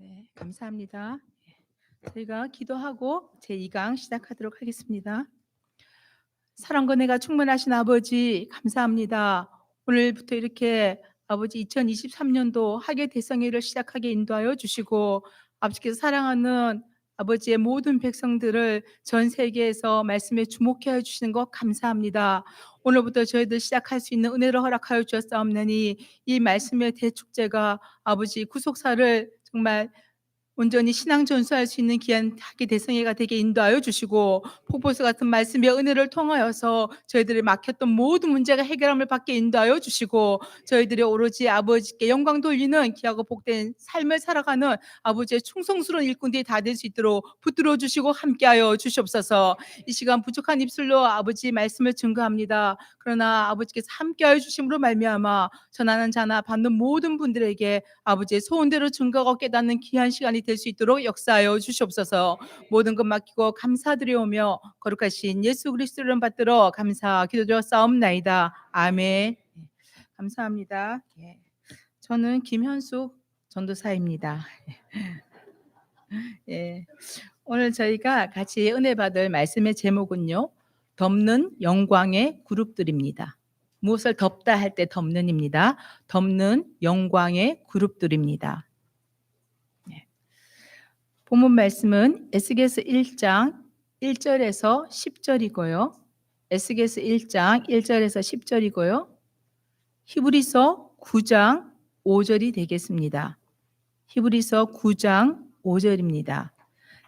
네, 감사합니다. 저희가 기도하고 제2강 시작하도록 하겠습니다. 사랑과 은혜가 충만하신 아버지 감사합니다. 오늘부터 이렇게 아버지 2023년도 학예 대성회를 시작하게 인도하여 주시고 아버지께서 사랑하는 아버지의 모든 백성들을 전 세계에서 말씀에 주목해 주시는 것 감사합니다. 오늘부터 저희들 시작할 수 있는 은혜를 허락하여 주셨사옵나니 이 말씀의 대축제가 아버지 구속사를 정말 온전히 신앙 전수할 수 있는 귀한 학기 대성회가 되게 인도하여 주시고 폭포수 같은 말씀의 은혜를 통하여서 저희들이 막혔던 모든 문제가 해결함을 받게 인도하여 주시고 저희들이 오로지 아버지께 영광 돌리는 귀하고 복된 삶을 살아가는 아버지의 충성스러운 일꾼들이 다 될 수 있도록 붙들어 주시고 함께하여 주시옵소서. 이 시간 부족한 입술로 아버지 말씀을 증거합니다. 그러나 아버지께서 함께하여 주심으로 말미암아 전하는 자나 받는 모든 분들에게 아버지의 소원대로 증거하고 깨닫는 귀한 시간이 될 수 있도록 역사하여 주시옵소서. 모든 것 맡기고 감사드리오며 거룩하신 예수 그리스도를 이름 받들어 감사 기도드렸사옵나이다. 아멘. 감사합니다. 저는 김현숙 전도사입니다. 예. 오늘 저희가 같이 은혜 받을 말씀의 제목은요, 덮는 영광의 그룹들입니다. 무엇을 덮다 할 때 덮는입니다. 덮는 영광의 그룹들입니다. 본문 말씀은 에스겔서 1장 1절에서 10절이고요. 에스겔서 1장 1절에서 10절이고요. 히브리서 9장 5절이 되겠습니다. 히브리서 9장 5절입니다.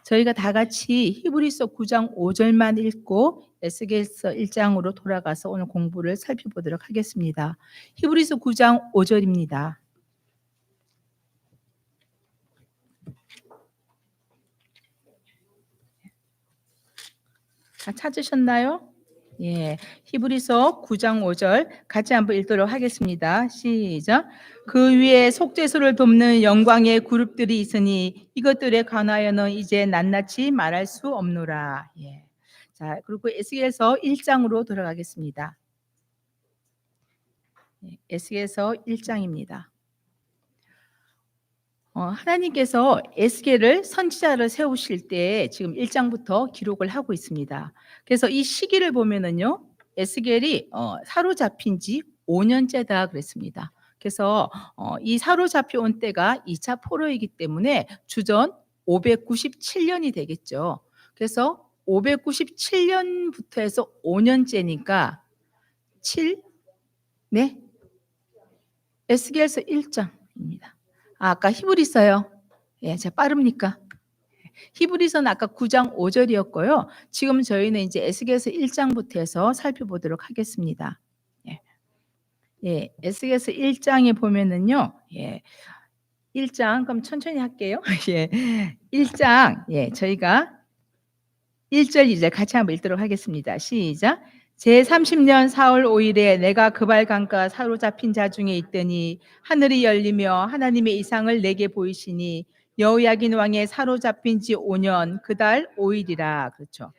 저희가 다 같이 히브리서 9장 5절만 읽고 에스겔서 1장으로 돌아가서 오늘 공부를 살펴보도록 하겠습니다. 히브리서 9장 5절입니다. 다 찾으셨나요? 예, 히브리서 9장 5절 같이 한번 읽도록 하겠습니다. 시작. 그 위에 속죄소를 돕는 영광의 그룹들이 있으니 이것들에 관하여는 이제 낱낱이 말할 수 없노라. 예. 자, 그리고 에스겔서 1장으로 돌아가겠습니다. 에스겔서 1장입니다. 하나님께서 에스겔을 선지자를 세우실 때 지금 1장부터 기록을 하고 있습니다. 그래서 이 시기를 보면은요, 에스겔이 사로잡힌 지 5년째다 그랬습니다. 그래서 이 사로잡혀온 때가 2차 포로이기 때문에 주전 597년이 되겠죠. 그래서 597년부터 해서 5년째니까 7, 네, 에스겔서 1장입니다. 아까 히브리서요. 예, 제가 빠릅니까? 히브리서는 아까 9장 5절이었고요. 지금 저희는 이제 에스겔서 1장부터 해서 살펴보도록 하겠습니다. 예, 에스겔서 1장에 보면은요. 예. 1장 그럼 천천히 할게요. 예. 1장 저희가 1절 2절 같이 한번 읽도록 하겠습니다. 시작. 제30년 4월 5일에 내가 그발 강가 사로잡힌 자 중에 있더니 하늘이 열리며 하나님의 이상을 내게 보이시니 여호야긴 왕의 사로잡힌 지 5년 그달 5일이라. 그렇죠.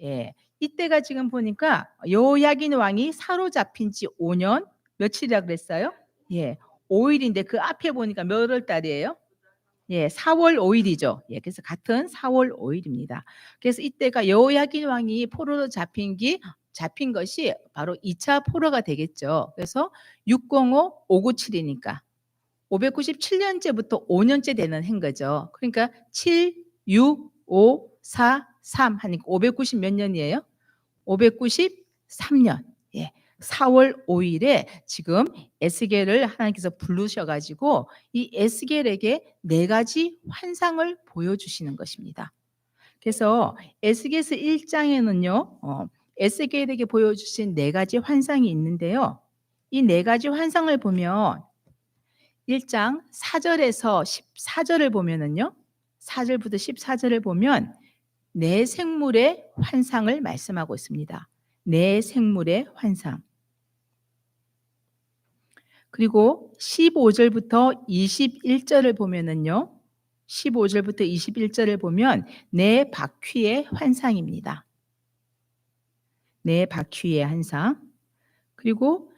예. 이때가 지금 보니까 여호야긴 왕이 사로잡힌 지 5년 며칠이라 그랬어요? 예. 5일인데 그 앞에 보니까 몇 월 달이에요? 예, 4월 5일이죠. 예, 그래서 같은 4월 5일입니다. 그래서 이때가 여호야긴 왕이 포로로 잡힌 것이 바로 2차 포로가 되겠죠. 그래서 605, 597이니까 597년째부터 5년째 되는 한 거죠. 그러니까 7, 6, 5, 4, 3 하니까 590 몇 년이에요? 593년. 예. 4월 5일에 지금 에스겔을 하나님께서 부르셔가지고 이 에스겔에게 4가지 환상을 보여주시는 것입니다. 그래서 에스겔서 1장에는요, 에스겔에게 보여주신 4가지 환상이 있는데요. 이 4가지 환상을 보면 1장 4절에서 14절을 보면은요, 4절부터 14절을 보면 네 생물의 환상을 말씀하고 있습니다. 네 생물의 환상. 그리고 15절부터 21절을 보면은요. 15절부터 21절을 보면 네 바퀴의 환상입니다. 네 바퀴의 환상. 그리고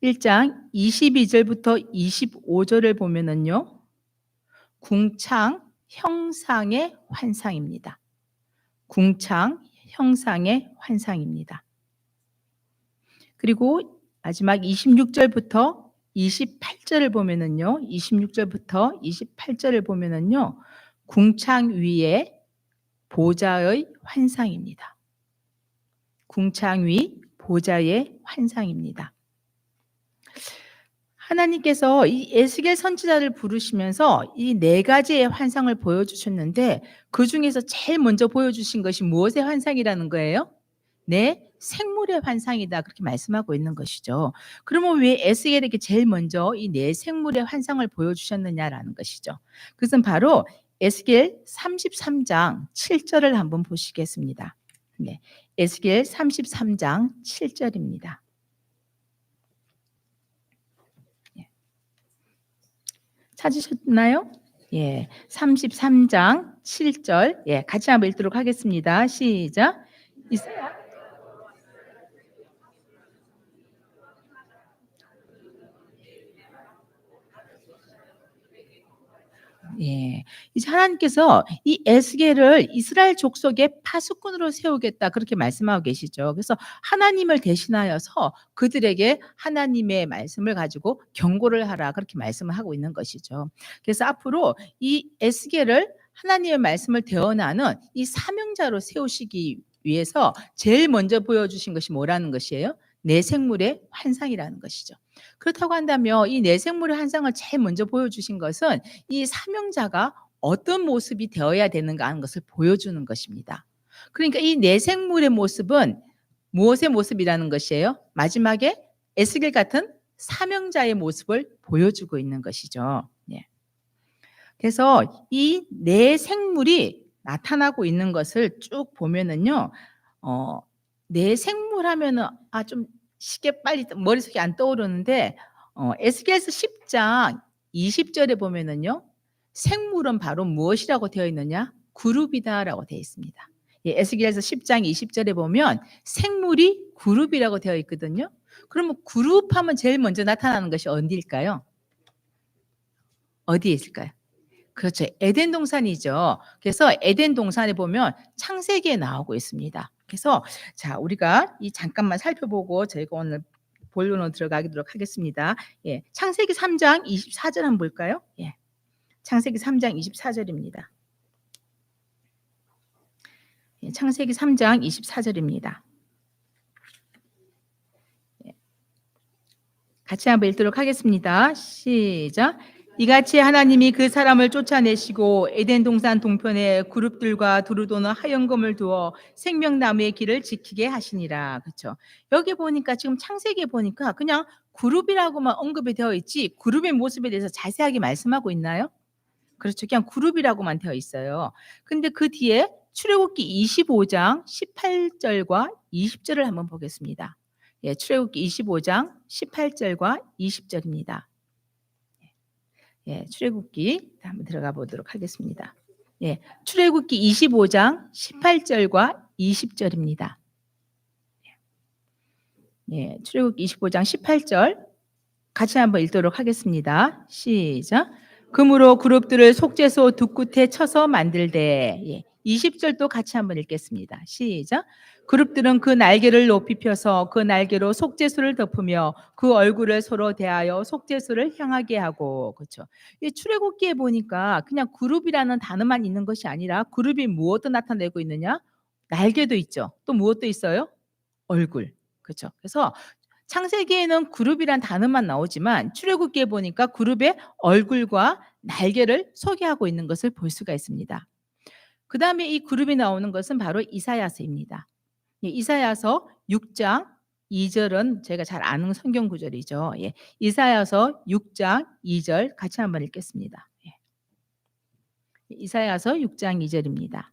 1장 22절부터 25절을 보면은요. 궁창 형상의 환상입니다. 궁창 형상의 환상입니다. 그리고 마지막 26절부터 28절을 보면은요. 26절부터 28절을 보면은요. 궁창 위에 보좌의 환상입니다. 궁창 위 보좌의 환상입니다. 하나님께서 이 에스겔 선지자를 부르시면서 이 네 가지의 환상을 보여주셨는데 그중에서 제일 먼저 보여주신 것이 무엇의 환상이라는 거예요? 네, 생물의 환상이다 그렇게 말씀하고 있는 것이죠. 그러면 왜 에스겔에게 제일 먼저 이 네 생물의 환상을 보여주셨느냐라는 것이죠. 그것은 바로 에스겔 33장 7절을 한번 보시겠습니다. 네, 에스겔 33장 7절입니다. 찾으셨나요? 예, 33장 7절. 예, 같이 한번 읽도록 하겠습니다. 시작. 예. 이제 하나님께서 이 에스겔을 이스라엘 족속의 파수꾼으로 세우겠다 그렇게 말씀하고 계시죠. 그래서 하나님을 대신하여서 그들에게 하나님의 말씀을 가지고 경고를 하라 그렇게 말씀을 하고 있는 것이죠. 그래서 앞으로 이 에스겔을 하나님의 말씀을 대언하는 이 사명자로 세우시기 위해서 제일 먼저 보여주신 것이 뭐라는 것이에요? 내 생물의 환상이라는 것이죠. 그렇다고 한다면 이 내 생물의 환상을 제일 먼저 보여주신 것은 이 사명자가 어떤 모습이 되어야 되는가 하는 것을 보여주는 것입니다. 그러니까 이 내생물의 모습은 무엇의 모습이라는 것이에요? 마지막에 에스겔 같은 사명자의 모습을 보여주고 있는 것이죠. 예. 그래서 이 내생물이 나타나고 있는 것을 쭉 보면은요, 내생물 하면은 좀 쉽게 빨리 머릿속에 안 떠오르는데 에스겔서 10장 20절에 보면은요. 생물은 바로 무엇이라고 되어 있느냐? 그룹이다라고 되어 있습니다. 예, 에스겔서 10장 20절에 보면 생물이 그룹이라고 되어 있거든요. 그러면 그룹하면 제일 먼저 나타나는 것이 어디일까요? 어디에 있을까요? 그렇죠. 에덴 동산이죠. 그래서 에덴 동산에 보면 창세기에 나오고 있습니다. 그래서 자, 우리가 이 잠깐만 살펴보고 저희가 오늘 본론으로 들어가도록 하겠습니다. 예. 창세기 3장 24절 한번 볼까요? 예. 창세기 3장 24절입니다. 예, 창세기 3장 24절입니다. 예. 같이 한번 읽도록 하겠습니다. 시작. 이같이 하나님이 그 사람을 쫓아내시고 에덴 동산 동편에 그룹들과 두루 도는 하영금을 두어 생명나무의 길을 지키게 하시니라. 그렇죠. 여기 보니까 지금 창세기에 보니까 그냥 그룹이라고만 언급이 되어 있지 그룹의 모습에 대해서 자세하게 말씀하고 있나요? 그렇죠. 그냥 그룹이라고만 되어 있어요. 근데 그 뒤에 출애굽기 25장 18절과 20절을 한번 보겠습니다. 예, 출애굽기 25장 18절과 20절입니다. 예, 출애굽기 한번 들어가 보도록 하겠습니다. 예, 출애굽기 25장 18절과 20절입니다. 예, 출애굽기 25장 18절 같이 한번 읽도록 하겠습니다. 시작. 금으로 그룹들을 속죄소 두 끝에 쳐서 만들되. 예, 20절도 같이 한번 읽겠습니다. 시작. 그룹들은 그 날개를 높이 펴서 그 날개로 속죄소를 덮으며 그 얼굴을 서로 대하여 속죄소를 향하게 하고. 그렇죠. 이 출애굽기에 보니까 그냥 그룹이라는 단어만 있는 것이 아니라 그룹이 무엇도 나타내고 있느냐? 날개도 있죠. 또 무엇도 있어요? 얼굴. 그렇죠. 그래서 창세기에는 그룹이란 단어만 나오지만 출애굽기에 보니까 그룹의 얼굴과 날개를 소개하고 있는 것을 볼 수가 있습니다. 그 다음에 이 그룹이 나오는 것은 바로 이사야서입니다. 이사야서 6장 2절은 제가 잘 아는 성경 구절이죠. 예. 이사야서 6장 2절 같이 한번 읽겠습니다. 예. 이사야서 6장 2절입니다.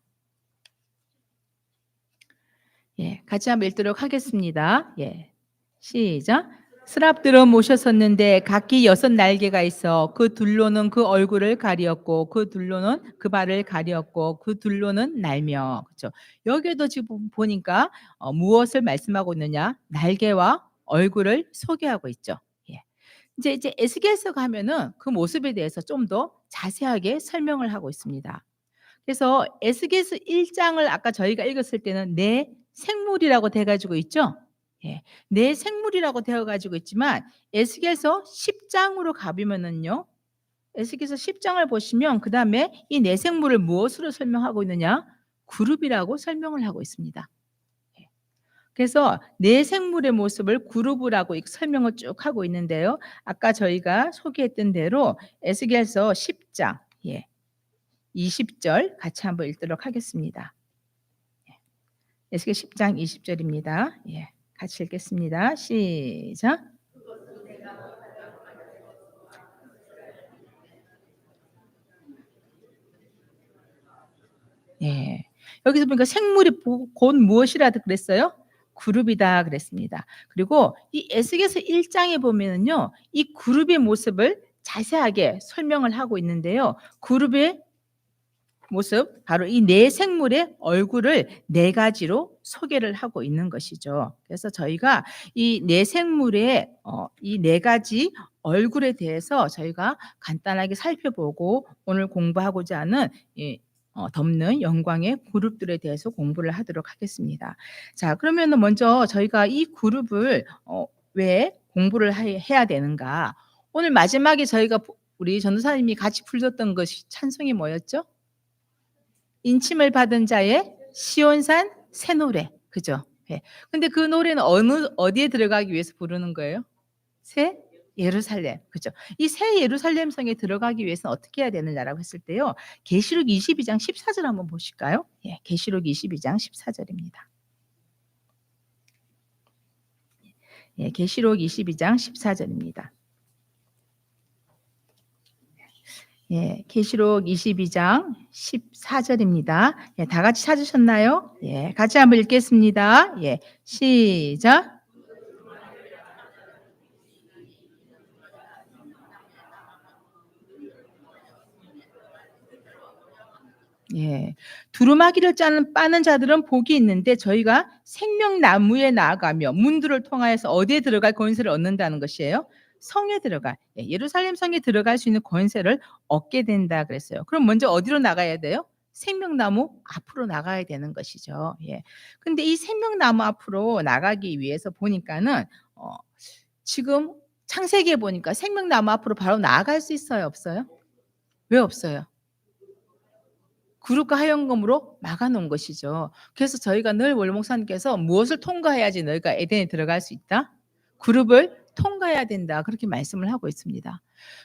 예, 같이 한번 읽도록 하겠습니다. 예. 시작. 스랍들은 모셨었는데 각기 6 날개가 있어 그 둘로는 그 얼굴을 가리었고 그 둘로는 그 발을 가리었고 그 둘로는 날며. 그렇죠. 여기에도 지금 보니까 무엇을 말씀하고 있느냐? 날개와 얼굴을 소개하고 있죠. 예. 이제 에스겔서 가면은 그 모습에 대해서 좀 더 자세하게 설명을 하고 있습니다. 그래서 에스겔서 1 장을 아까 저희가 읽었을 때는 내 생물이라고 돼 가지고 있죠. 예. 내 생물이라고 되어 가지고 있지만 에스겔서 10 장으로 가 보면은요. 에스겔서 10 장을 보시면 그다음에 이 내 생물을 무엇으로 설명하고 있느냐? 그룹이라고 설명을 하고 있습니다. 예. 그래서 내 생물의 모습을 그룹이라고 설명을 쭉 하고 있는데요. 아까 저희가 소개했던 대로 에스겔서 10 장 20절 같이 한번 읽도록 하겠습니다. 에스겔 10장 20 절입니다. 같이 읽겠습니다. 시작. 예. 여기서 보니까 생물이 곧 무엇이라 그랬어요? 그룹이다 그랬습니다. 그리고 이 에스겔서 1 장에 보면은요. 이 그룹의 모습을 자세하게 설명을 하고 있는데요. 그룹의 모습 바로 이 네 생물의 얼굴을 네 가지로 소개를 하고 있는 것이죠. 그래서 저희가 이 네 생물의 이 네 가지 얼굴에 대해서 저희가 간단하게 살펴보고 오늘 공부하고자 하는 이 덮는 영광의 그룹들에 대해서 공부를 하도록 하겠습니다. 자, 그러면은 먼저 저희가 이 그룹을 왜 공부를 해야 되는가? 오늘 마지막에 저희가 우리 전도사님이 같이 불렀던 것이 찬송이 뭐였죠? 인침을 받은 자의 시온산 새 노래. 그죠? 예. 근데 그 노래는 어디에 들어가기 위해서 부르는 거예요? 새 예루살렘. 그죠? 이 새 예루살렘 성에 들어가기 위해서는 어떻게 해야 되느냐라고 했을 때요. 계시록 22장 14절 한번 보실까요? 계시록 22장 14 절입니다. 계시록 22장 14 절입니다. 계시록 22장 14 절입니다. 다 같이 찾으셨나요? 같이 한번 읽겠습니다. 시작. 두루마기를 빠는 자들은 복이 있는데 저희가 생명나무에 나아가며 문들을 통하여서 어디에 들어갈 권세를 얻는다는 것이에요? 성에 들어갈 예루살렘 성에 들어갈 수 있는 권세를 얻게 된다 그랬어요. 그럼 먼저 어디로 나가야 돼요? 생명나무 앞으로 나가야 되는 것이죠. 근데 이 생명나무 앞으로 나가기 위해서 보니까는 지금 창세기에 보니까 생명나무 앞으로 바로 나아갈 수 있어요, 없어요? 왜 없어요? 그룹과 하연금으로 막아 놓은 것이죠. 그래서 저희가 늘 월 목사님께서 "무엇을 통과해야지 너희가 에덴에 들어갈 수 있다? 그룹을 통과해야 된다." 그렇게 말씀을 하고 있습니다.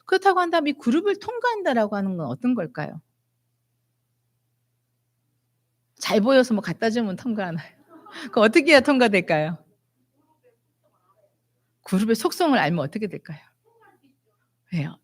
그렇다고 한다면 이 그룹을 통과한다라고 하는 건 어떤 걸까요? 잘 보여서 뭐 갖다 주면 통과하나요? 그럼 어떻게 해야 통과될까요? 그룹의 속성을 알면 어떻게 될까요?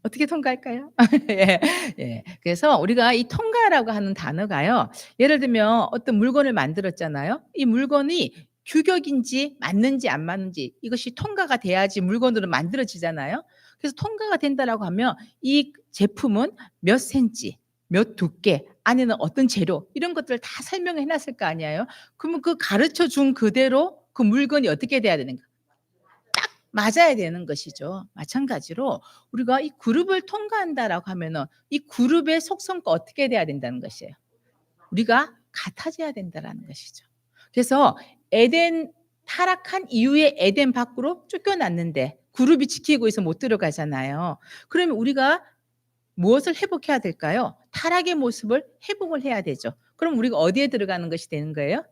어떻게 통과할까요? 예. 그래서 우리가 이 통과라고 하는 단어가요. 예를 들면 어떤 물건을 만들었잖아요. 이 물건이 규격인지 맞는지 안 맞는지 이것이 통과가 돼야지 물건으로 만들어지잖아요. 그래서 통과가 된다라고 하면 이 제품은 몇 센치, 몇 두께, 안에는 어떤 재료 이런 것들을 다 설명해 놨을 거 아니에요. 그러면 그 가르쳐 준 그대로 그 물건이 어떻게 돼야 되는가? 맞아야 되는 것이죠. 마찬가지로 우리가 이 그룹을 통과한다라고 하면은 이 그룹의 속성과 어떻게 돼야 된다는 것이에요. 우리가 같아져야 된다라는 것이죠. 그래서 에덴 타락한 이후에 에덴 밖으로 쫓겨났는데 그룹이 지키고 있어 못 들어가잖아요. 그러면 우리가 무엇을 회복해야 될까요? 타락의 모습을 회복을 해야 되죠. 그럼 우리가 어디에 들어가는 것이 되는 거예요?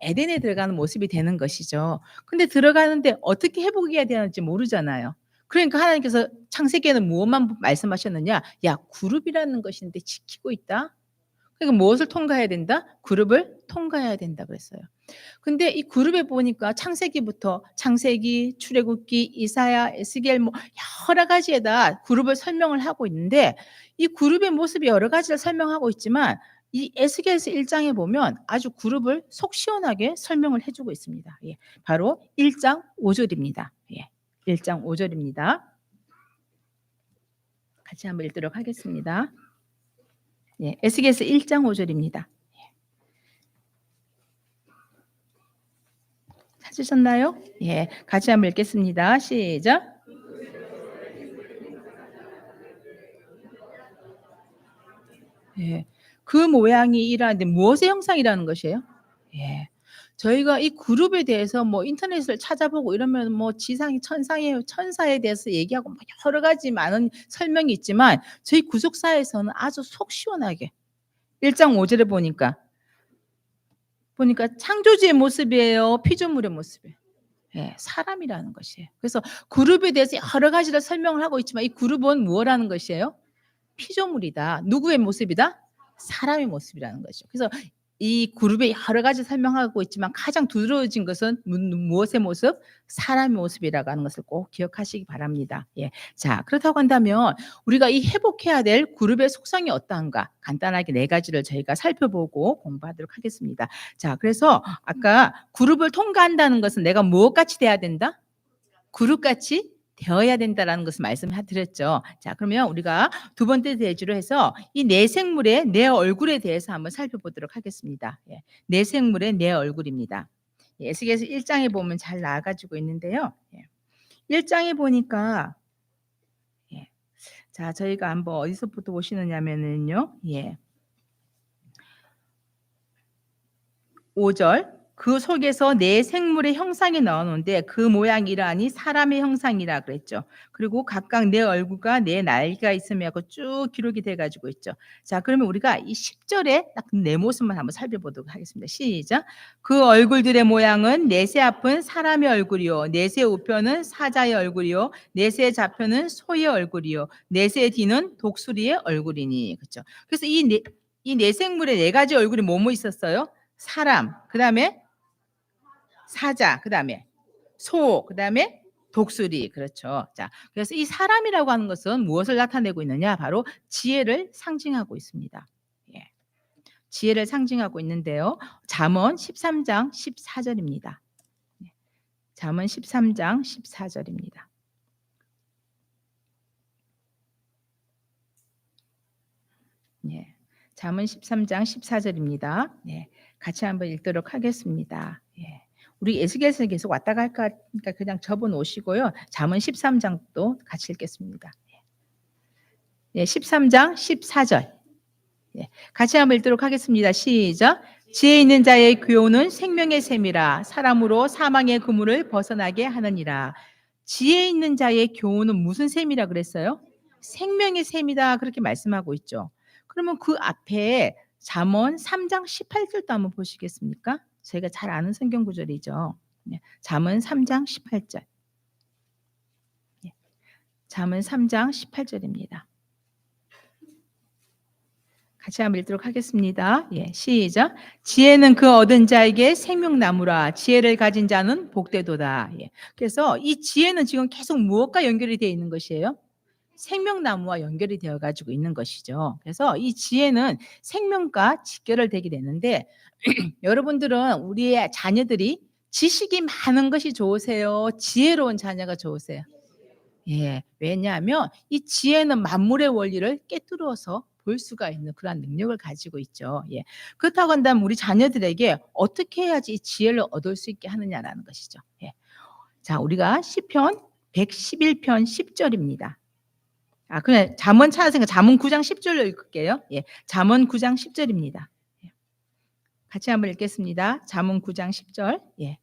에덴에 들어가는 모습이 되는 것이죠. 근데 들어가는데 어떻게 회복해야 되는지 모르잖아요. 그러니까 하나님께서 창세기에는 무엇만 말씀하셨느냐? "야 그룹이라는 것인데 지키고 있다." 그러니까 무엇을 통과해야 된다? 그룹을 통과해야 된다 그랬어요. 근데 이 그룹에 보니까 창세기부터 창세기, 출애굽기, 이사야, 에스겔 뭐 여러 가지에다 그룹을 설명을 하고 있는데 이 그룹의 모습이 여러 가지를 설명하고 있지만 이 에스겔서 1 장에 보면 아주 그룹을 속 시원하게 설명을 해 주고 있습니다. 바로 1장 5 절입니다. 1장 5 절입니다. 같이 한번 읽도록 하겠습니다. 에스겔서 1장 5 절입니다. 찾으셨나요? 같이 한번 읽겠습니다. 시작. 예. 그 모양이 이러한데 무엇의 형상이라는 것이에요? 예. 저희가 이 그룹에 대해서 뭐 인터넷을 찾아보고 이러면 뭐 지상이 천상의 천사에 대해서 얘기하고 뭐 여러 가지 많은 설명이 있지만 저희 구속사에서는 아주 속 시원하게 1장 5 절에 보니까 창조주의 모습이에요, 피조물의 모습이에요? 예. 사람이라는 것이에요. 그래서 그룹에 대해서 여러 가지를 설명을 하고 있지만 이 그룹은 무엇라는 것이에요? 피조물이다. 누구의 모습이다? 사람의 모습이라는 거죠. 그래서 이 그룹에 여러 가지 설명하고 있지만 가장 두드러진 것은 무엇의 모습? 사람의 모습이라고 하는 것을 꼭 기억하시기 바랍니다. 예. 자, 그렇다고 한다면 우리가 이 회복해야 될 그룹의 속성이 어떠한가? 간단하게 4 가지를 저희가 살펴보고 공부하도록 하겠습니다. 자, 그래서 아까 그룹을 통과한다는 것은 내가 무엇같이 돼야 된다? 그룹같이 되어야 된다라는 것을 말씀해 드렸죠. 자, 그러면 우리가 두 번째 대주로 해서 이 내 생물의 내 얼굴에 대해서 한번 살펴보도록 하겠습니다. 예. 내 생물의 내 얼굴입니다. 예, 에스겔서 1 장에 보면 잘 나와 가지고 있는데요. 예. 1 장에 보니까 예. 자, 저희가 한번 어디서부터 보시느냐면은요. 예. 5 절. 그 속에서 내 생물의 형상이 나오는데 그 모양이 이러하니 사람의 형상이라 그랬죠. 그리고 각각 내 얼굴과 내 날개가 있으며 하고 쭉 기록이 돼 가지고 있죠. 자, 그러면 우리가 이 10 절에 딱 내 모습만 한번 살펴보도록 하겠습니다. 시작. 그 얼굴들의 모양은 내세 앞은 사람의 얼굴이요 내세 우편은 사자의 얼굴이요 내세 좌편은 소의 얼굴이요 내세 뒤는 독수리의 얼굴이니. 그렇죠. 그래서 이 네 생물의 4 가지 얼굴이 뭐뭐 있었어요? 사람, 그다음에 사자, 그다음에 소, 그다음에 독수리. 그렇죠. 자, 그래서 이 사람이라고 하는 것은 무엇을 나타내고 있느냐? 바로 지혜를 상징하고 있습니다. 예. 지혜를 상징하고 있는데요. 잠언 13장 14 절입니다. 예. 잠언 13장 14 절입니다. 예. 잠언 13장 14 절입니다. 예. 같이 한번 읽도록 하겠습니다. 예. 우리 에스겔서는 계속 왔다 갈까 하니까 그냥 접어 놓으시고요. 잠언 13 장도 같이 읽겠습니다. 예. 13장 14 절. 예. 같이 한번 읽도록 하겠습니다. 시작. 지혜 있는 자의 교훈은 생명의 샘이라 사람으로 사망의 그물을 벗어나게 하느니라. 지혜 있는 자의 교훈은 무슨 샘이라 그랬어요? 생명의 샘이다 그렇게 말씀하고 있죠. 그러면 그 앞에 잠언 3장 18 절도 한번 보시겠습니까? 저희가 잘 아는 성경 구절이죠. 네. 잠언 3장 18 절. 예. 잠언 3장 18 절입니다. 같이 한번 읽도록 하겠습니다. 예, 시작. 지혜는 그 얻은 자에게 생명나무라. 지혜를 가진 자는 복되도다. 예. 그래서 이 지혜는 지금 계속 무엇과 연결이 되어 있는 것이에요? 생명나무와 연결이 되어 가지고 있는 것이죠. 그래서 이 지혜는 생명과 직결을 되게 되는데 여러분들은 우리의 자녀들이 지식이 많은 것이 좋으세요? 지혜로운 자녀가 좋으세요? 예. 왜냐하면 이 지혜는 만물의 원리를 꿰뚫어서 볼 수가 있는 그러한 능력을 가지고 있죠. 예. 그렇다고 한다면 우리 자녀들에게 어떻게 해야지 이 지혜를 얻을 수 있게 하느냐라는 것이죠. 예. 자, 우리가 시편 111편 10 절입니다. 아, 그냥 잠언 찾았으니까 잠언 9장 10 절로 읽을게요. 예. 잠언 9장 10 절입니다. 예. 같이 한번 읽겠습니다. 잠언 9장 10 절. 예.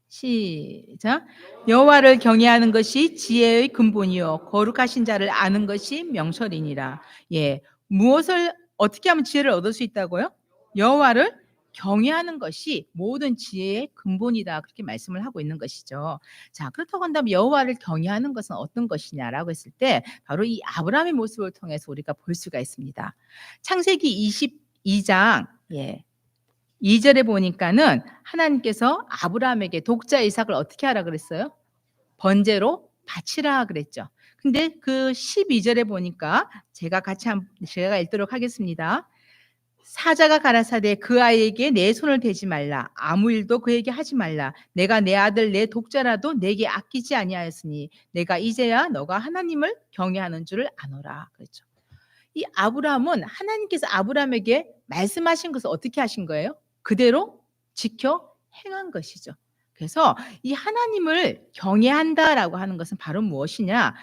시작. 여호와를 경외하는 것이 지혜의 근본이요 거룩하신 자를 아는 것이 명철이니라. 예. 무엇을 어떻게 하면 지혜를 얻을 수 있다고요? 여호와를 경외하는 것이 모든 지혜의 근본이다. 그렇게 말씀을 하고 있는 것이죠. 자, 그렇다고 한다면 여호와를 경외하는 것은 어떤 것이냐라고 했을 때 바로 이 아브라함의 모습을 통해서 우리가 볼 수가 있습니다. 창세기 22장 예. 2 절에 보니까는 하나님께서 아브라함에게 독자 이삭을 어떻게 하라 그랬어요? 번제로 바치라 그랬죠. 근데 그 12 절에 보니까 제가 읽도록 하겠습니다. 사자가 가라사대 그 아이에게 내 손을 대지 말라 아무 일도 그에게 하지 말라 내가 내 아들 내 독자라도 내게 아끼지 아니하였으니 내가 이제야 너가 하나님을 경외하는 줄을 아노라 그랬죠. 이 아브라함은 하나님께서 아브라함에게 말씀하신 것을 어떻게 하신 거예요? 그대로 지켜 행한 것이죠. 그래서 이 하나님을 경외한다라고 하는 것은 바로 무엇이냐?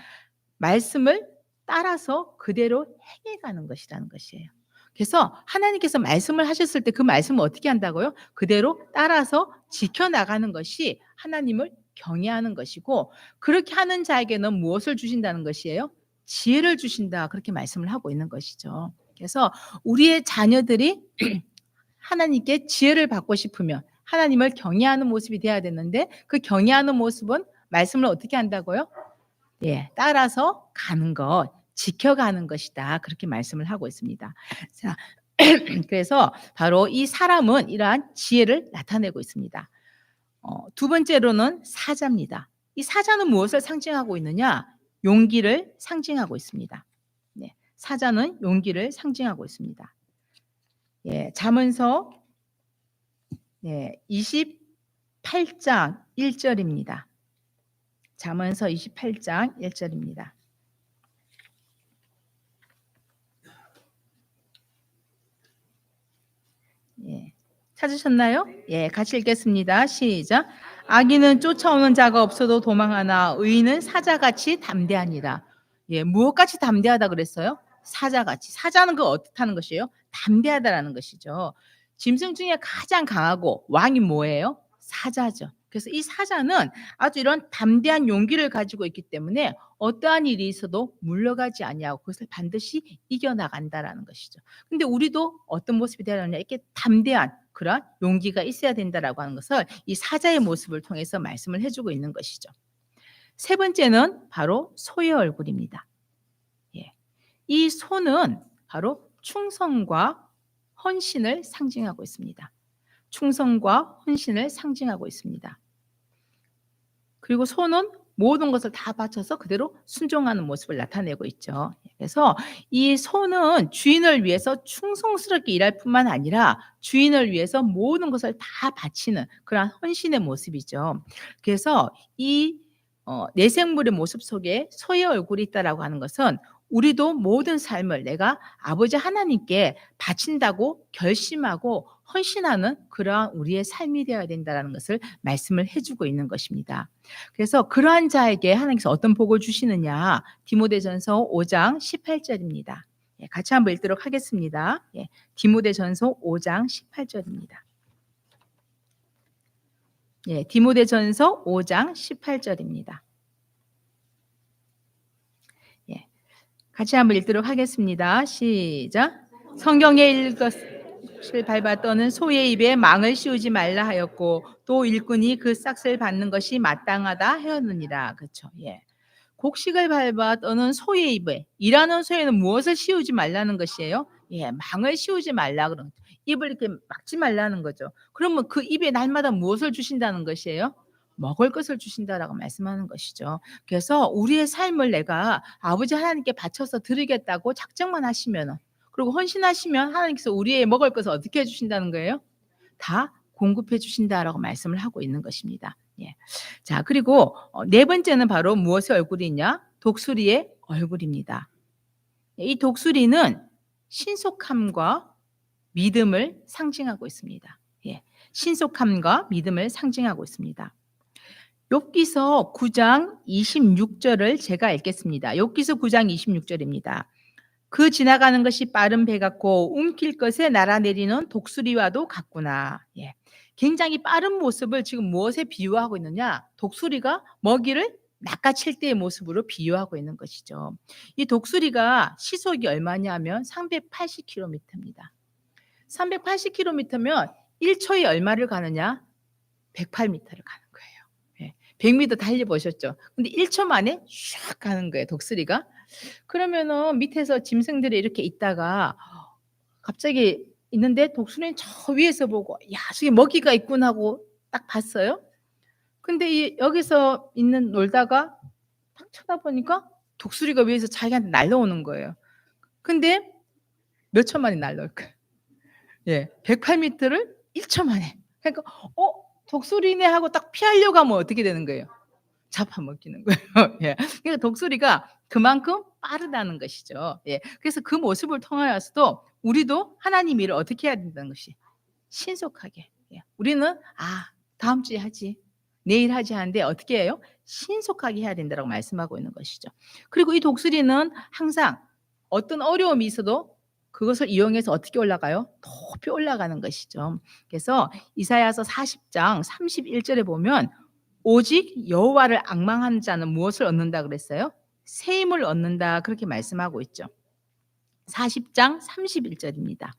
말씀을 따라서 그대로 행해 가는 것이라는 것이에요. 그래서 하나님께서 말씀을 하셨을 때 그 말씀을 어떻게 한다고요? 그대로 따라서 지켜 나가는 것이 하나님을 경외하는 것이고, 그렇게 하는 자에게는 무엇을 주신다는 것이에요? 지혜를 주신다. 그렇게 말씀을 하고 있는 것이죠. 그래서 우리의 자녀들이 하나님께 지혜를 받고 싶으면 하나님을 경외하는 모습이 돼야 되는데, 그 경외하는 모습은 말씀을 어떻게 한다고요? 예, 따라서 가는 것, 지켜가는 것이다. 그렇게 말씀을 하고 있습니다. 자, 그래서 바로 이 사람은 이러한 지혜를 나타내고 있습니다. 두 번째로는 사자입니다. 이 사자는 무엇을 상징하고 있느냐? 용기를 상징하고 있습니다. 네, 사자는 용기를 상징하고 있습니다. 예, 잠언서 28장 1절입니다. 잠언서 28장 1절입니다. 예, 찾으셨나요? 예, 같이 읽겠습니다. 시작. 악인은 쫓아오는 자가 없어도 도망하나 의인은 사자같이 담대하니라. 예, 무엇같이 담대하다 그랬어요? 사자같이. 사자는 그 어떻다는 것이에요? 담대하다라는 것이죠. 짐승 중에 가장 강하고 왕이 뭐예요? 사자죠. 그래서 이 사자는 아주 이런 담대한 용기를 가지고 있기 때문에 어떠한 일이 있어도 물러가지 아니하고 그것을 반드시 이겨나간다라는 것이죠. 근데 우리도 어떤 모습이 되어야 하느냐, 이렇게 담대한 그런 용기가 있어야 된다라고 하는 것을 이 사자의 모습을 통해서 말씀을 해주고 있는 것이죠. 세 번째는 바로 소의 얼굴입니다. 예. 이 소는 바로 충성과 헌신을 상징하고 있습니다. 충성과 헌신을 상징하고 있습니다. 그리고 소는 모든 것을 다 바쳐서 그대로 순종하는 모습을 나타내고 있죠. 그래서 이 소는 주인을 위해서 충성스럽게 일할 뿐만 아니라 주인을 위해서 모든 것을 다 바치는 그런 헌신의 모습이죠. 그래서 이 내생물의 모습 속에 소의 얼굴이 있다라고 하는 것은 우리도 모든 삶을 내가 아버지 하나님께 바친다고 결심하고 헌신하는 그러한 우리의 삶이 되어야 된다는 것을 말씀을 해주고 있는 것입니다. 그래서 그러한 자에게 하나님께서 어떤 복을 주시느냐, 디모데전서 5장 18절입니다. 예, 같이 한번 읽도록 하겠습니다. 예, 디모데전서 5장 18절입니다. 예, 디모데전서 5장 18절입니다. 예, 같이 한번 읽도록 하겠습니다. 시작. 성경에 읽었을 밟아 떠는 소의 입에 망을 씌우지 말라 하였고 또 일꾼이 그 싹을 받는 것이 마땅하다 하였느니라. 그렇죠. 예. 곡식을 밟아 떠는 소의 입에, 일하는 소에는 무엇을 씌우지 말라는 것이에요? 예, 망을 씌우지 말라 그런, 입을 이렇게 막지 말라는 거죠. 그러면 그 입에 날마다 무엇을 주신다는 것이에요? 먹을 것을 주신다라고 말씀하는 것이죠. 그래서 우리의 삶을 내가 아버지 하나님께 바쳐서 드리겠다고 작정만 하시면은, 그리고 헌신하시면 하나님께서 우리의 먹을 것을 어떻게 해 주신다는 거예요? 다 공급해 주신다라고 말씀을 하고 있는 것입니다. 예. 자, 그리고 네 번째는 바로 무엇의 얼굴이냐? 독수리의 얼굴입니다. 이 독수리는 신속함과 믿음을 상징하고 있습니다. 예. 신속함과 믿음을 상징하고 있습니다. 욥기서 9장 26절을 제가 읽겠습니다. 욥기서 9장 26절입니다. 그 지나가는 것이 빠른 배 같고 움킬 것에 날아내리는 독수리와도 같구나. 예. 굉장히 빠른 모습을 지금 무엇에 비유하고 있느냐? 독수리가 먹이를 낚아챌 때의 모습으로 비유하고 있는 것이죠. 이 독수리가 시속이 얼마냐면 380km입니다. 380km면 1초에 얼마를 가느냐? 108m를 가는 거예요. 예. 100m 달려보셨죠? 근데 1초 만에 슉 가는 거예요, 독수리가. 그러면은 밑에서 짐승들이 이렇게 있다가 갑자기 있는데 독수리는 저 위에서 보고 '야, 저기 먹이가 있구나.' 하고 딱 봤어요. 근데 이 여기서 있는 놀다가 딱 쳐다보니까 독수리가 위에서 자기한테 날라오는 거예요. 근데 몇 초 만에 날라올 거예요. 예. 108m를 1초 만에. 그러니까 '독수리네.' 하고 딱 피하려고 하면 어떻게 되는 거예요? 잡아먹히는 거예요. 예. 그러니까 독수리가 그만큼 빠르다는 것이죠. 예. 그래서 그 모습을 통하여서도 우리도 하나님 일을 어떻게 해야 된다는 것이 신속하게. 예. 우리는 '아, 다음 주에 하지. 내일 하지 하는데 어떻게 해요? 신속하게 해야 된다라고 말씀하고 있는 것이죠. 그리고 이 독수리는 항상 어떤 어려움이 있어도 그것을 이용해서 어떻게 올라가요? 높이 올라가는 것이죠. 그래서 이사야서 40장 31절에 보면 오직 여호와를 앙망하는 자는 무엇을 얻는다 그랬어요? 새 힘을 얻는다 그렇게 말씀하고 있죠. 40장 31절입니다.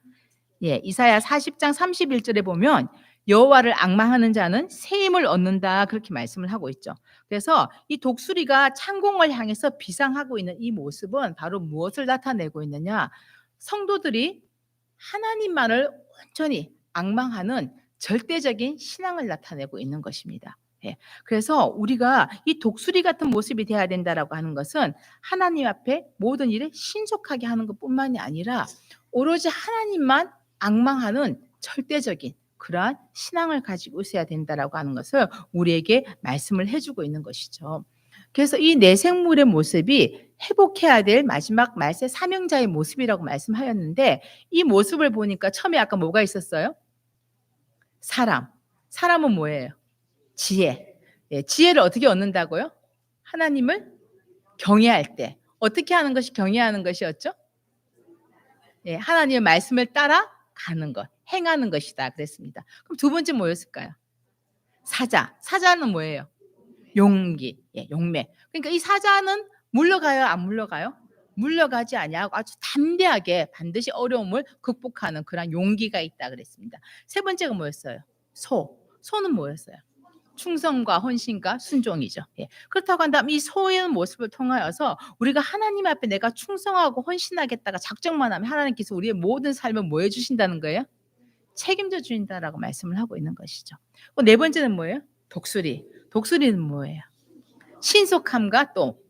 예, 이사야 40장 31절에 보면 여호와를 앙망하는 자는 새 힘을 얻는다 그렇게 말씀을 하고 있죠. 그래서 이 독수리가 창공을 향해서 비상하고 있는 이 모습은 바로 무엇을 나타내고 있느냐? 성도들이 하나님만을 온전히 앙망하는 절대적인 신앙을 나타내고 있는 것입니다. 예, 그래서 우리가 이 독수리 같은 모습이 되어야 된다라고 하는 것은 하나님 앞에 모든 일을 신속하게 하는 것뿐만이 아니라 오로지 하나님만 앙망하는 절대적인 그러한 신앙을 가지고 있어야 된다라고 하는 것을 우리에게 말씀을 해주고 있는 것이죠. 그래서 이 내생물의 모습이 회복해야 될 마지막 말세 사명자의 모습이라고 말씀하였는데 이 모습을 보니까 처음에 아까 뭐가 있었어요? 사람. 사람은 뭐예요? 지혜. 예, 지혜를 어떻게 얻는다고요? 하나님을 경외할 때. 어떻게 하는 것이 경외하는 것이었죠? 예, 하나님의 말씀을 따라가는 것, 행하는 것이다 그랬습니다. 그럼 두 번째 뭐였을까요? 사자. 사자는 뭐예요? 용기, 예, 용매. 그러니까 이 사자는 물러가요, 안 물러가요? 물러가지 아니하고 아주 담대하게 반드시 어려움을 극복하는 그런 용기가 있다 그랬습니다. 세 번째가 뭐였어요? 소. 소는 뭐였어요? 충성과 헌신과 순종이죠. 예. 그렇다고 한다면 이 소의 모습을 통하여서 우리가 하나님 앞에 내가 충성하고 헌신하겠다가 작정만 하면 하나님께서 우리의 모든 삶을 뭐 해주신다는 거예요? 책임져 주신다라고 말씀을 하고 있는 것이죠. 네 번째는 뭐예요? 독수리. 독수리는 뭐예요? 신속함과 또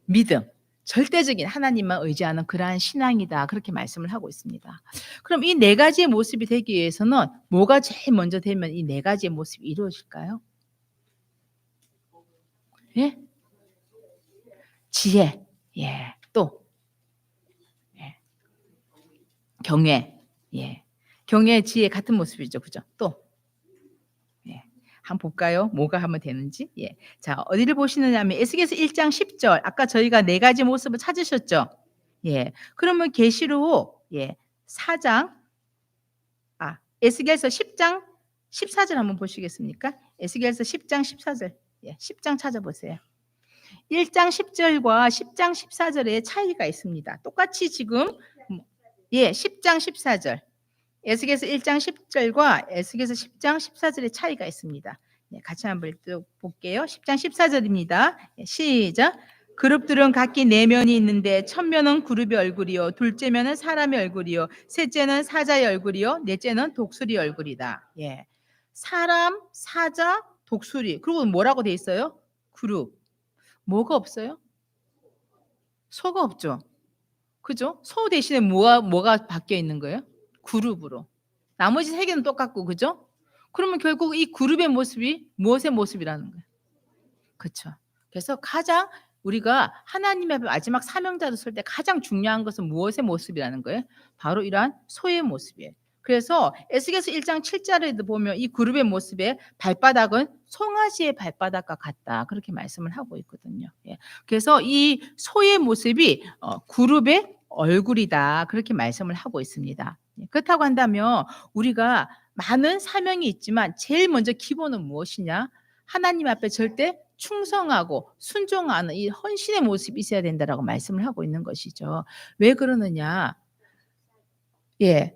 믿음. 절대적인 하나님만 의지하는 그러한 신앙이다. 그렇게 말씀을 하고 있습니다. 그럼 이 네 가지의 모습이 되기 위해서는 뭐가 제일 먼저 되면 이 네 가지의 모습이 이루어질까요? 예? 지혜. 예. 또 예. 경외. 예. 경외, 지혜 같은 모습이죠. 그죠? 또 예. 한번 볼까요? 뭐가 하면 되는지. 예. 자, 어디를 보시느냐 하면 에스겔서 1장 10절. 아까 저희가 네 가지 모습을 찾으셨죠? 예. 그러면 계시록 예. 4장 에스겔서 10장 14절 한번 보시겠습니까? 에스겔서 10장 14절. 예. 10장 찾아보세요. 1장 10절과 10장 14절에 차이가 있습니다. 똑같이 지금 예, 10장 14절. 에스겔서 1장 10절과 에스겔서 10장 14절의 차이가 있습니다. 네, 같이 한번 볼게요. 10장 14절입니다. 시작. 그룹들은 각기 네 면이 있는데 첫 면은 그룹의 얼굴이요, 둘째 면은 사람의 얼굴이요, 셋째는 사자의 얼굴이요, 넷째는 독수리 얼굴이다. 예, 사람, 사자, 독수리. 그리고 뭐라고 돼 있어요? 그룹. 뭐가 없어요? 소가 없죠. 그죠? 소 대신에 뭐가 바뀌어 있는 거예요? 그룹으로. 나머지 세 개는 똑같고, 그죠? 그러면 결국 이 그룹의 모습이 무엇의 모습이라는 거예요? 그렇죠. 그래서 가장 우리가 하나님 앞에 마지막 사명자로 설 때 가장 중요한 것은 무엇의 모습이라는 거예요? 바로 이러한 소의 모습이에요. 그래서 에스겔서 1장 7절에도 보면 이 그룹의 모습의 발바닥은 송아지의 발바닥과 같다. 그렇게 말씀을 하고 있거든요. 예. 그래서 이 소의 모습이 그룹의 얼굴이다. 그렇게 말씀을 하고 있습니다. 예. 그렇다고 한다면 우리가 많은 사명이 있지만 제일 먼저 기본은 무엇이냐? 하나님 앞에 절대 충성하고 순종하는 이 헌신의 모습이 있어야 된다라고 말씀을 하고 있는 것이죠. 왜 그러느냐? 예.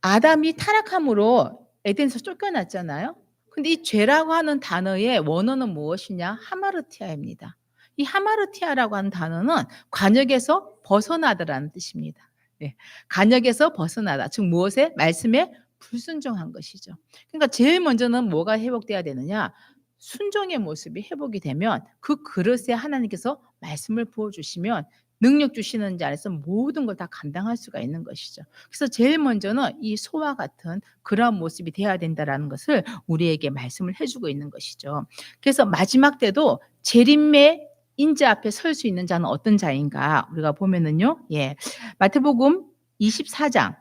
아담이 타락함으로 에덴에서 쫓겨났잖아요. 근데 이 죄라고 하는 단어의 원어는 무엇이냐? 하마르티아입니다. 이 하마르티아라고 하는 단어는 관역에서 벗어나다라는 뜻입니다. 예. 관역에서 벗어나다. 즉 무엇에? 말씀에 불순종한 것이죠. 그러니까 제일 먼저는 뭐가 회복돼야 되느냐? 순종의 모습이 회복이 되면 그 그릇에 하나님께서 말씀을 부어주시면 능력 주시는 자 안에서 모든 걸 다 감당할 수가 있는 것이죠. 그래서 제일 먼저는 이 소와 같은 그러한 모습이 돼야 된다라는 것을 우리에게 말씀을 해주고 있는 것이죠. 그래서 마지막 때도 재림의 인자 앞에 설 수 있는 자는 어떤 자인가? 우리가 보면은요, 예, 마태복음 24장,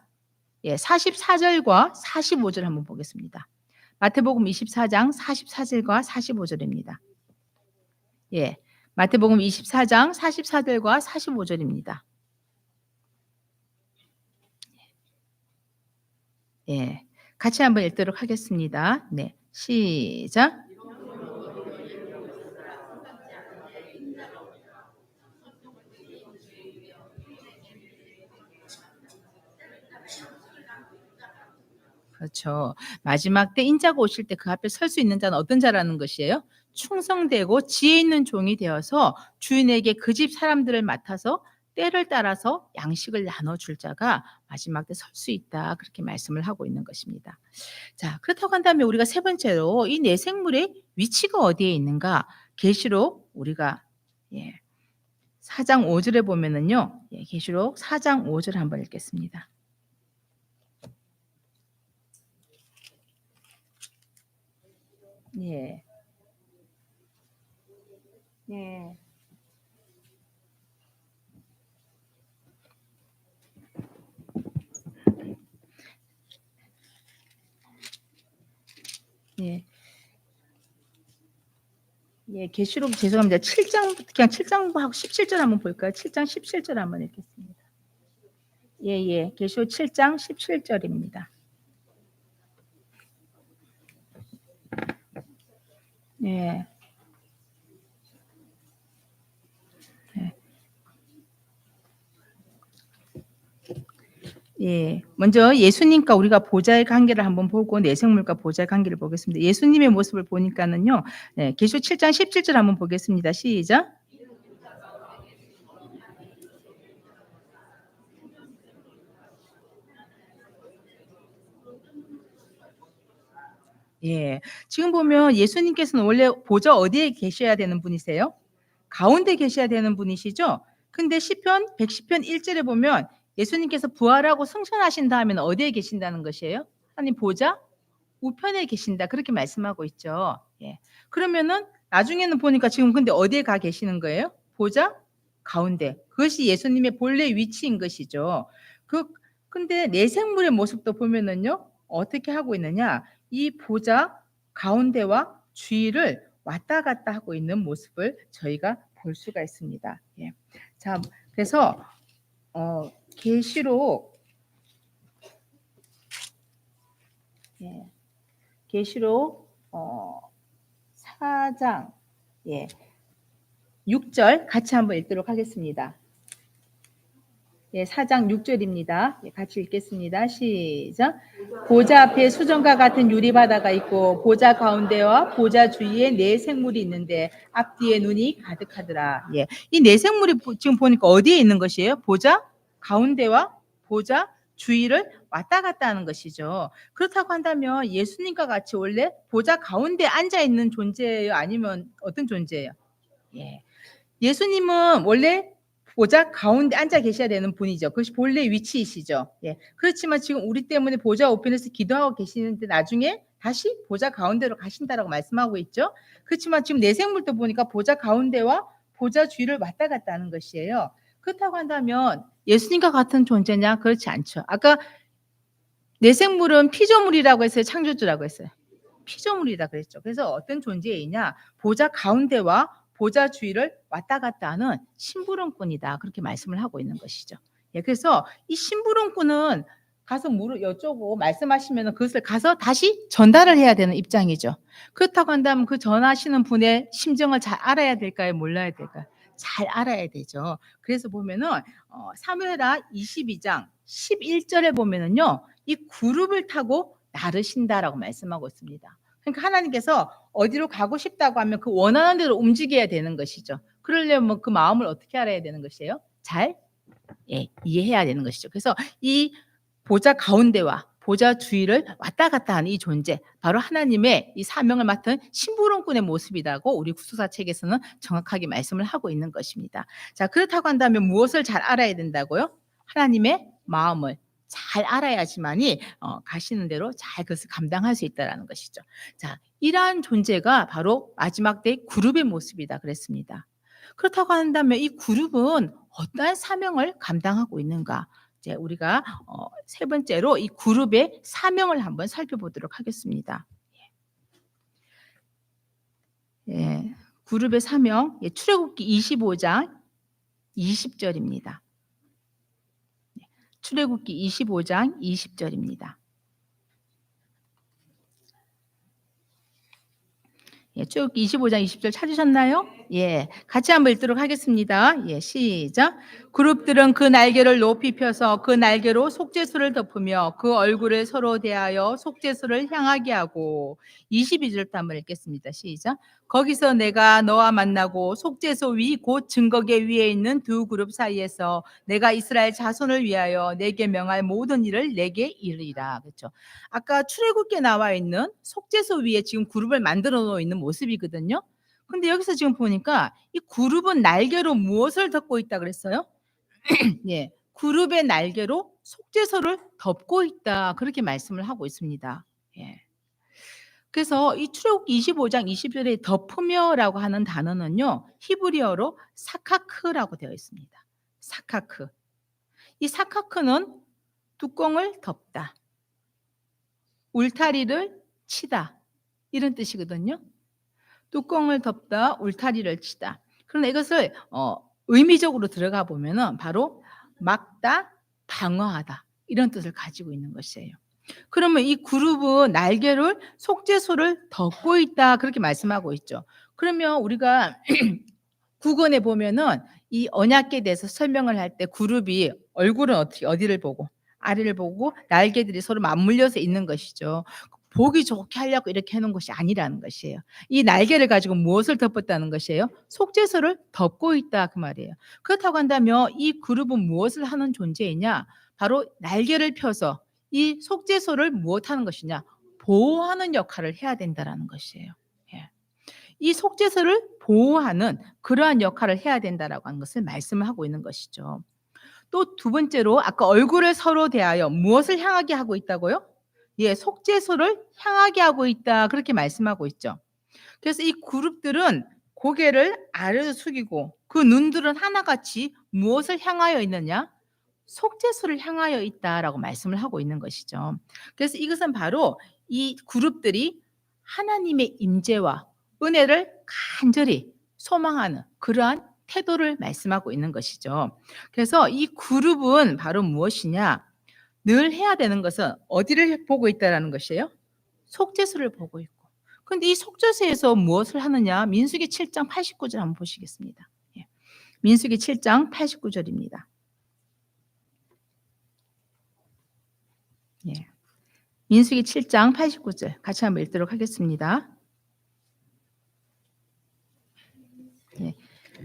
예, 44절과 45절 한번 보겠습니다. 마태복음 24장 44절과 45절입니다. 예. 마태복음 24장 44절과 45절입니다. 예. 같이 한번 읽도록 하겠습니다. 네. 시작. 그렇죠. 마지막 때 인자가 오실 때 그 앞에 설 수 있는 자는 어떤 자라는 것이에요? 충성되고 지혜 있는 종이 되어서 주인에게 그 집 사람들을 맡아서 때를 따라서 양식을 나눠 줄 자가 마지막 때 설 수 있다. 그렇게 말씀을 하고 있는 것입니다. 자, 그렇다고 한다면 우리가 세 번째로 이 내생물의 위치가 어디에 있는가? 계시록 우리가 예. 4장 5절에 보면은요. 예, 계시록 4장 5절 한번 읽겠습니다. 예. 예. 예. 예, 계시록 죄송합니다. 7장 그냥 7장하고 17절 한번 볼까요? 7장 17절 한번 읽겠습니다. 예예. 계시록 7장 17절입니다. 예. 예. 예. 먼저 예수님과 우리가 보좌의 관계를 한번 보고 내생물과 보좌의 관계를 보겠습니다. 예수님의 모습을 보니까는요. 예, 계시록 7장 17절 한번 보겠습니다. 시작. 예. 지금 보면 예수님께서는 원래 보좌 어디에 계셔야 되는 분이세요? 가운데 계셔야 되는 분이시죠? 근데 시편 110편 1절에 보면 예수님께서 부활하고 승천하신 다음에는 어디에 계신다는 것이에요? 하나님 보좌 우편에 계신다. 그렇게 말씀하고 있죠. 예. 그러면은 나중에는 보니까 지금 근데 어디에 가 계시는 거예요? 보좌 가운데. 그것이 예수님의 본래 위치인 것이죠. 그 근데 내생물의 모습도 보면은요. 어떻게 하고 있느냐? 이 보좌 가운데와 주위를 왔다 갔다 하고 있는 모습을 저희가 볼 수가 있습니다. 예. 자, 그래서 계시록 예. 계시록 4장 예. 6절 같이 한번 읽도록 하겠습니다. 예, 4장 6절입니다. 예, 같이 읽겠습니다. 시작. 보좌 앞에 수정과 같은 유리바다가 있고 보좌 가운데와 보좌 주위에 네 생물이 있는데 앞뒤에 눈이 가득하더라. 예. 이 네 생물이 지금 보니까 어디에 있는 것이에요? 보좌 가운데와 보좌 주위를 왔다 갔다 하는 것이죠. 그렇다고 한다면 예수님과 같이 원래 보좌 가운데 앉아 있는 존재예요? 아니면 어떤 존재예요? 예. 예수님은 원래 보좌 가운데 앉아 계셔야 되는 분이죠. 그것이 본래 위치이시죠. 예. 그렇지만 지금 우리 때문에 보좌 우편에서 기도하고 계시는데 나중에 다시 보좌 가운데로 가신다라고 말씀하고 있죠. 그렇지만 지금 내생물도 보니까 보좌 가운데와 보좌 주위를 왔다 갔다 하는 것이에요. 그렇다고 한다면 예수님과 같은 존재냐? 그렇지 않죠. 아까 내생물은 피조물이라고 했어요? 창조주라고 했어요? 피조물이라 그랬죠. 그래서 어떤 존재이냐? 보좌 가운데와 보좌 주위를 왔다 갔다 하는 심부름꾼이다. 그렇게 말씀을 하고 있는 것이죠. 예, 그래서 이 심부름꾼은 가서 여쭤보고 말씀하시면 그것을 가서 다시 전달을 해야 되는 입장이죠. 그렇다고 한다면 그 전하시는 분의 심정을 잘 알아야 될까요? 몰라야 될까요? 잘 알아야 되죠. 그래서 보면은 사무엘하 22장 11절에 보면은요. 이 구름을 타고 나르신다라고 말씀하고 있습니다. 그러니까 하나님께서 어디로 가고 싶다고 하면 그 원하는 대로 움직여야 되는 것이죠. 그러려면 그 마음을 어떻게 알아야 되는 것이에요? 잘 이해해야 되는 것이죠. 그래서 이 보좌 가운데와 보좌 주위를 왔다 갔다 하는 이 존재, 바로 하나님의 이 사명을 맡은 심부름꾼의 모습이라고 우리 구속사 책에서는 정확하게 말씀을 하고 있는 것입니다. 자, 그렇다고 한다면 무엇을 잘 알아야 된다고요? 하나님의 마음을 잘 알아야지만이 가시는 대로 잘 그것을 감당할 수 있다라는 것이죠. 자, 이러한 존재가 바로 마지막 때의 그룹의 모습이다 그랬습니다. 그렇다고 한다면 이 그룹은 어떠한 사명을 감당하고 있는가? 이제 우리가 세 번째로 이 그룹의 사명을 한번 살펴보도록 하겠습니다. 예. 그룹의 사명, 예, 출애굽기 25장 20절입니다. 출애굽기 25장 20절입니다. 예, 출애굽기 25장 20절 찾으셨나요? 예, 같이 한번 읽도록 하겠습니다. 예, 시작. 그룹들은 그 날개를 높이 펴서 그 날개로 속죄소를 덮으며 그 얼굴을 서로 대하여 속죄소를 향하게 하고 22절부터 한번 읽겠습니다. 시작. 거기서 내가 너와 만나고 속죄소 위 곧 증거계 위에 있는 두 그룹 사이에서 내가 이스라엘 자손을 위하여 내게 명할 모든 일을 내게 이르리라. 그렇죠. 아까 출애굽기에 나와 있는 속죄소 위에 지금 그룹을 만들어 놓은 있는 모습이거든요. 근데 여기서 지금 보니까 이 그룹은 날개로 무엇을 덮고 있다 그랬어요? 예. 그룹의 날개로 속죄소를 덮고 있다. 그렇게 말씀을 하고 있습니다. 예. 그래서 이 출애굽기 25장 20절에 덮으며라고 하는 단어는요. 히브리어로 사카크라고 되어 있습니다. 사카크. 이 사카크는 뚜껑을 덮다. 울타리를 치다. 이런 뜻이거든요. 뚜껑을 덮다, 울타리를 치다. 그런데 이것을 의미적으로 들어가 보면은 바로 막다, 방어하다 이런 뜻을 가지고 있는 것이에요. 그러면 이 그룹은 날개를 속죄소를 덮고 있다 그렇게 말씀하고 있죠. 그러면 우리가 국언에 보면은 이 언약궤에 대해서 설명을 할 때 그룹이 얼굴은 어떻게 어디를 보고 아래를 보고 날개들이 서로 맞물려서 있는 것이죠. 보기 좋게 하려고 이렇게 해 놓은 것이 아니라는 것이에요. 이 날개를 가지고 무엇을 덮었다는 것이에요? 속죄소를 덮고 있다 그 말이에요. 그렇다고 한다면 이 그룹은 무엇을 하는 존재이냐? 바로 날개를 펴서 이 속죄소를 무엇하는 것이냐? 보호하는 역할을 해야 된다라는 것이에요. 예. 이 속죄소를 보호하는 그러한 역할을 해야 된다라고 하는 것을 말씀을 하고 있는 것이죠. 또 두 번째로 아까 얼굴을 서로 대하여 무엇을 향하게 하고 있다고요? 예, 속죄소를 향하게 하고 있다 그렇게 말씀하고 있죠. 그래서 이 그룹들은 고개를 아래로 숙이고 그 눈들은 하나같이 무엇을 향하여 있느냐? 속죄소를 향하여 있다라고 말씀을 하고 있는 것이죠. 그래서 이것은 바로 이 그룹들이 하나님의 임재와 은혜를 간절히 소망하는 그러한 태도를 말씀하고 있는 것이죠. 그래서 이 그룹은 바로 무엇이냐? 늘 해야 되는 것은 어디를 보고 있다라는 것이에요? 속죄소를 보고 있고. 근데 이 속죄소에서 무엇을 하느냐? 민수기 7장 89절 한번 보시겠습니다. 예. 민수기 7장 89절입니다. 예. 민수기 7장 89절 같이 한번 읽도록 하겠습니다. 예.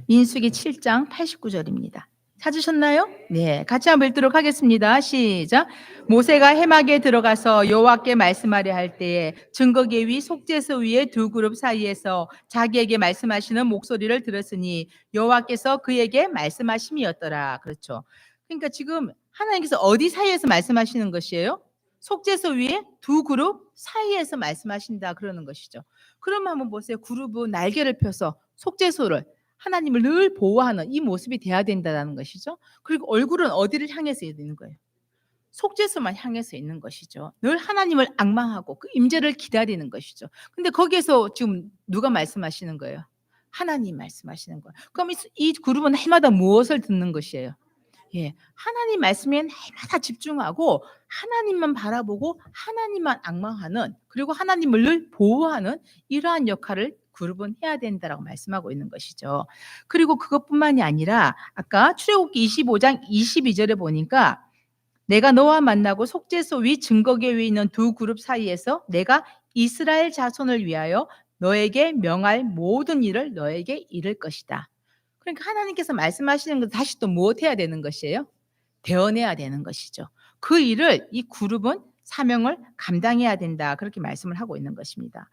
민수기 7장 89절입니다. 찾으셨나요? 네, 같이 한번 읽도록 하겠습니다. 시작. 모세가 해막에 들어가서 여호와께 말씀하려 할 때에 증거계 위 속죄소 위에 두 그룹 사이에서 자기에게 말씀하시는 목소리를 들었으니 여호와께서 그에게 말씀하심이었더라. 그렇죠. 그러니까 지금 하나님께서 어디 사이에서 말씀하시는 것이에요? 속죄소 위에 두 그룹 사이에서 말씀하신다 그러는 것이죠. 그러면 한번 보세요. 그룹은 날개를 펴서 속죄소를 하나님을 늘 보호하는 이 모습이 돼야 된다는 것이죠. 그리고 얼굴은 어디를 향해서 있는 거예요? 속죄소만 향해서 있는 것이죠. 늘 하나님을 앙망하고 그 임재를 기다리는 것이죠. 근데 거기에서 지금 누가 말씀하시는 거예요? 하나님 말씀하시는 거예요. 그럼 이 그룹은 해마다 무엇을 듣는 것이에요? 예, 하나님 말씀에 날마다 집중하고 하나님만 바라보고 하나님만 앙망하는 그리고 하나님을 늘 보호하는 이러한 역할을 그룹은 해야 된다라고 말씀하고 있는 것이죠. 그리고 그것뿐만이 아니라 아까 출애굽기 25장 22절에 보니까 내가 너와 만나고 속죄소 위 증거계 위에 있는 두 그룹 사이에서 내가 이스라엘 자손을 위하여 너에게 명할 모든 일을 너에게 이를 것이다. 그러니까 하나님께서 말씀하시는 건 다시 또 무엇해야 되는 것이에요? 대언해야 되는 것이죠. 그 일을 이 그룹은 사명을 감당해야 된다. 그렇게 말씀을 하고 있는 것입니다.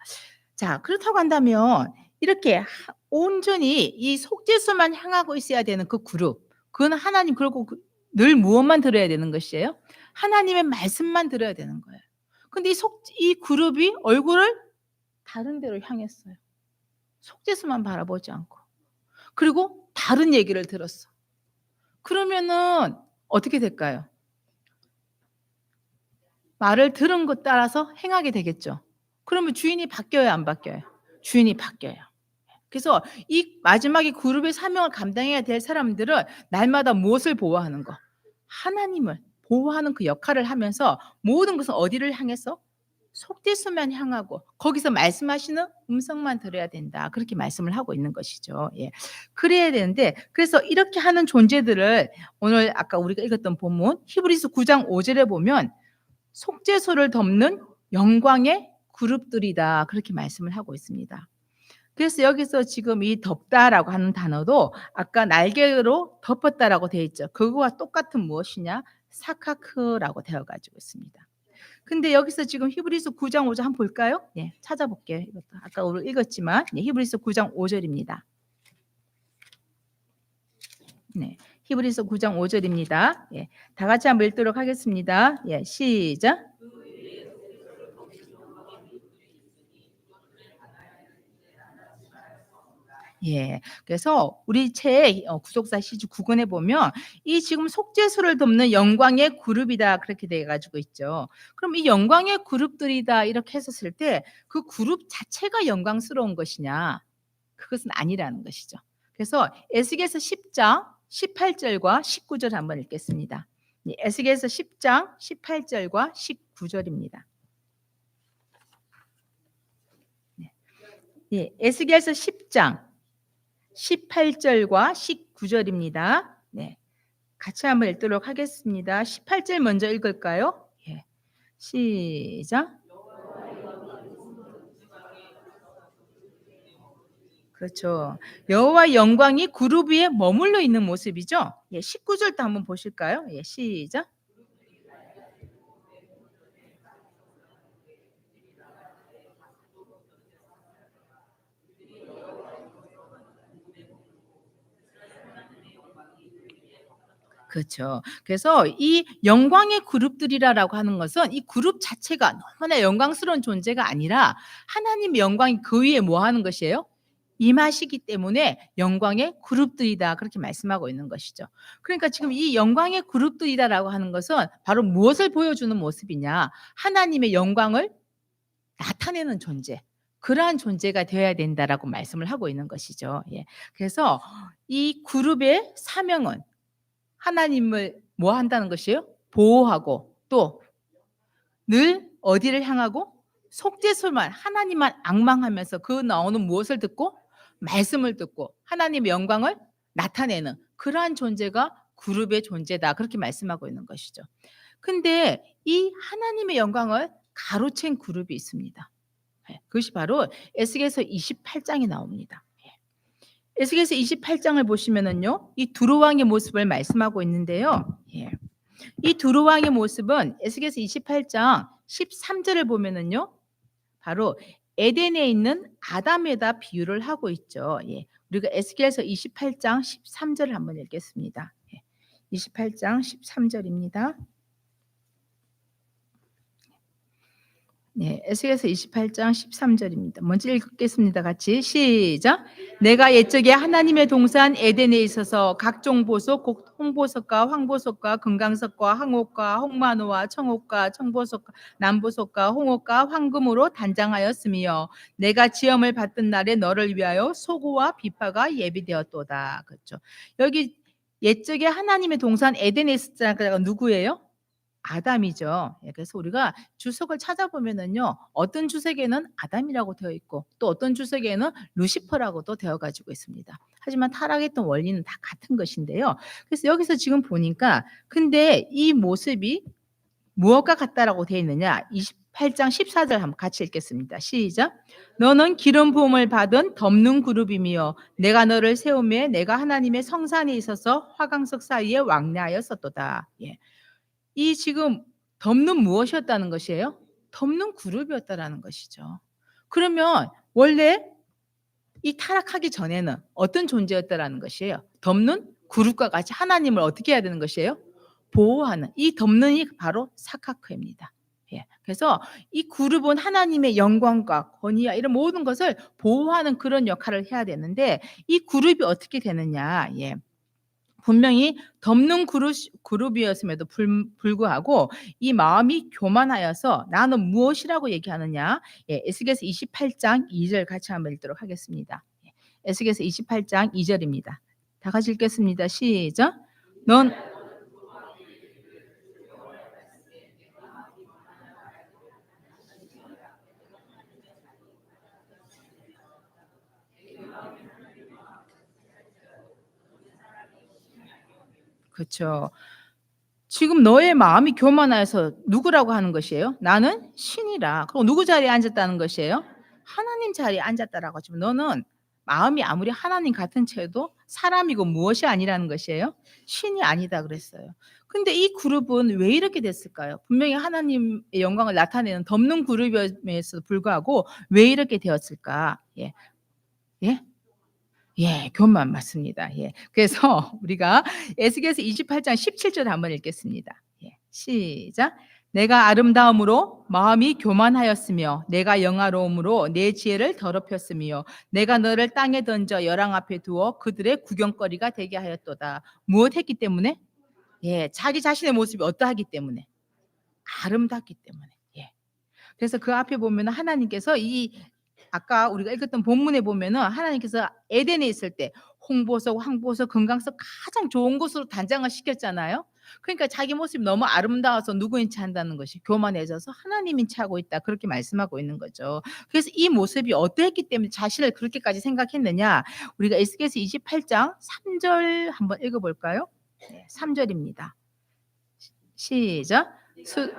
자, 그렇다고 한다면 이렇게 온전히 이 속죄소만 향하고 있어야 되는 그 그룹. 그건 하나님 그리고 늘 무엇만 들어야 되는 것이에요? 하나님의 말씀만 들어야 되는 거예요. 근데 이 그룹이 얼굴을 다른 데로 향했어요. 속죄소만 바라보지 않고. 그리고 다른 얘기를 들었어. 그러면은 어떻게 될까요? 말을 들은 것 따라서 행하게 되겠죠. 그러면 주인이 바뀌어요, 안 바뀌어요? 주인이 바뀌어요. 그래서 이 마지막에 그룹의 사명을 감당해야 될 사람들은 날마다 무엇을 보호하는 거? 하나님을 보호하는 그 역할을 하면서 모든 것은 어디를 향해서? 속죄소만 향하고 거기서 말씀하시는 음성만 들어야 된다. 그렇게 말씀을 하고 있는 것이죠. 예. 그래야 되는데 그래서 이렇게 하는 존재들을 오늘 아까 우리가 읽었던 본문 히브리서 9장 5절에 보면 속죄소를 덮는 영광의 그룹들이다. 그렇게 말씀을 하고 있습니다. 그래서 여기서 지금 이 덮다라고 하는 단어도 아까 날개로 덮었다라고 되어 있죠. 그거와 똑같은 무엇이냐? 사카크라고 되어 가지고 있습니다. 근데 여기서 지금 히브리서 9장 5절 한번 볼까요? 예, 찾아볼게요. 이것도 아까 오늘 읽었지만 히브리서 9장 5절입니다. 네, 히브리서 9장 5절입니다. 예, 다 같이 한번 읽도록 하겠습니다. 예, 시작. 예. 그래서 우리 책 구속사 시주 9권에 보면 이 지금 속죄소를 덮는 영광의 그룹이다 그렇게 돼 가지고 있죠. 그럼 이 영광의 그룹들이다 이렇게 했었을 때 그 그룹 자체가 영광스러운 것이냐? 그것은 아니라는 것이죠. 그래서 에스겔서 10장 18절과 19절 한번 읽겠습니다. 예, 에스겔서 10장 18절과 19절입니다. 네. 예, 에스겔서 10장 18절과 19절입니다. 네. 같이 한번 읽도록 하겠습니다. 18절 먼저 읽을까요? 예. 시작. 그렇죠. 여호와 영광이 그룹 위에 머물러 있는 모습이죠. 예, 19절도 한번 보실까요? 예, 시작. 그렇죠. 그래서 이 영광의 그룹들이라고 하는 것은 이 그룹 자체가 너무나 영광스러운 존재가 아니라 하나님의 영광이 그 위에 뭐 하는 것이에요? 임하시기 때문에 영광의 그룹들이다 그렇게 말씀하고 있는 것이죠. 그러니까 지금 이 영광의 그룹들이다라고 하는 것은 바로 무엇을 보여주는 모습이냐? 하나님의 영광을 나타내는 존재. 그러한 존재가 되어야 된다라고 말씀을 하고 있는 것이죠. 예. 그래서 이 그룹의 사명은 하나님을 뭐 한다는 것이에요? 보호하고 또 늘 어디를 향하고? 속죄소만 하나님만 앙망하면서 그 나오는 무엇을 듣고? 말씀을 듣고 하나님의 영광을 나타내는 그러한 존재가 그룹의 존재다. 그렇게 말씀하고 있는 것이죠. 근데 이 하나님의 영광을 가로챈 그룹이 있습니다. 예, 그것이 바로 에스겔서 28장에 나옵니다. 예. 에스겔서 28장을 보시면은요. 이 두루 왕의 모습을 말씀하고 있는데요. 예. 이 두루 왕의 모습은 에스겔서 28장 13절을 보면은요. 바로 에덴에 있는 아담에다 비유를 하고 있죠. 예. 우리가 에스겔서 28장 13절을 한번 읽겠습니다. 예. 28장 13절입니다. 네, 에스겔서 28장 13절입니다. 먼저 읽겠습니다. 같이 시작. 내가 옛적에 하나님의 동산 에덴에 있어서 각종 보석, 홍보석과 황보석과 금강석과 항옥과 홍마노와 청옥과 청보석과 남보석과 홍옥과 황금으로 단장하였으며 내가 지엄을 받던 날에 너를 위하여 소고와 비파가 예비되었도다. 그렇죠. 여기 옛적에 하나님의 동산 에덴에 있었잖아요. 누구예요? 아담이죠. 예, 그래서 우리가 주석을 찾아보면은요. 어떤 주석에는 아담이라고 되어 있고 또 어떤 주석에는 루시퍼라고도 되어 가지고 있습니다. 하지만 타락했던 원리는 다 같은 것인데요. 그래서 여기서 지금 보니까 근데 이 모습이 무엇과 같다라고 되어 있느냐? 28장 14절 한번 같이 읽겠습니다. 시작. 너는 기름 부음을 받은 덮는 그룹이며 내가 너를 세우며 내가 하나님의 성산에 있어서 화강석 사이에 왕래하였었도다. 예. 이 지금 덮는 무엇이었다는 것이에요? 덮는 그룹이었다라는 것이죠. 그러면 원래 이 타락하기 전에는 어떤 존재였다라는 것이에요? 덮는 그룹과 같이 하나님을 어떻게 해야 되는 것이에요? 보호하는 이 덮는이 바로 사카크입니다. 예. 그래서 이 그룹은 하나님의 영광과 권위와 이런 모든 것을 보호하는 그런 역할을 해야 되는데 이 그룹이 어떻게 되느냐? 예. 분명히 덮는 그룹이었음에도 불구하고 이 마음이 교만하여서 나는 무엇이라고 얘기하느냐? 예, 에스겔서 28장 2절 같이 한번 읽도록 하겠습니다. 예, 에스겔서 28장 2 절입니다. 다 같이 읽겠습니다. 시작. 넌 그쵸. 지금 너의 마음이 교만하여서 누구라고 하는 것이에요? 나는 신이라. 그럼 누구 자리에 앉았다는 것이에요? 하나님 자리에 앉았다라고 하지만 너는 마음이 아무리 하나님 같은 채도 사람이고 무엇이 아니라는 것이에요? 신이 아니다 그랬어요. 근데 이 그룹은 왜 이렇게 됐을까요? 분명히 하나님의 영광을 나타내는 덮는 그룹임에도 불구하고 왜 이렇게 되었을까? 예. 예? 예. 교만 맞습니다. 예. 그래서 우리가 에스겔서 28장 17절 한번 읽겠습니다. 예. 시작. 내가 아름다움으로 마음이 교만하였으며 내가 영화로움으로 내 지혜를 더럽혔으며 내가 너를 땅에 던져 열왕 앞에 두어 그들의 구경거리가 되게 하였도다. 무엇 했기 때문에? 예. 자기 자신의 모습이 어떠하기 때문에? 아름답기 때문에. 예. 그래서 그 앞에 보면은 하나님께서 이 아까 우리가 읽었던 본문에 보면은 하나님께서 에덴에 있을 때 홍보석, 황보석, 금강석 가장 좋은 곳으로 단장을 시켰잖아요. 그러니까 자기 모습이 너무 아름다워서 누구인 체 한다는 것이 교만해져서 하나님인 체 하고 있다. 그렇게 말씀하고 있는 거죠. 그래서 이 모습이 어떠했기 때문에 자신을 그렇게까지 생각했느냐? 우리가 에스겔서 28장 3절 한번 읽어 볼까요? 네, 3 절입니다. 시작. 수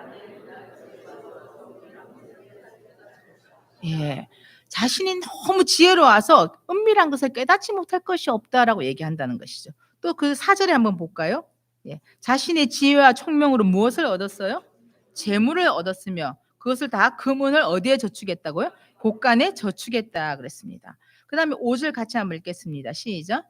예. 자신이 너무 지혜로워서 은밀한 것을 깨닫지 못할 것이 없다라고 얘기한다는 것이죠. 또 그 4 절에 한번 볼까요? 예. 자신의 지혜와 총명으로 무엇을 얻었어요? 재물을 얻었으며 그것을 다 금은을 어디에 저축했다고요? 곳간에 저축했다 그랬습니다. 그다음에 5절 같이 한번 읽겠습니다. 시작.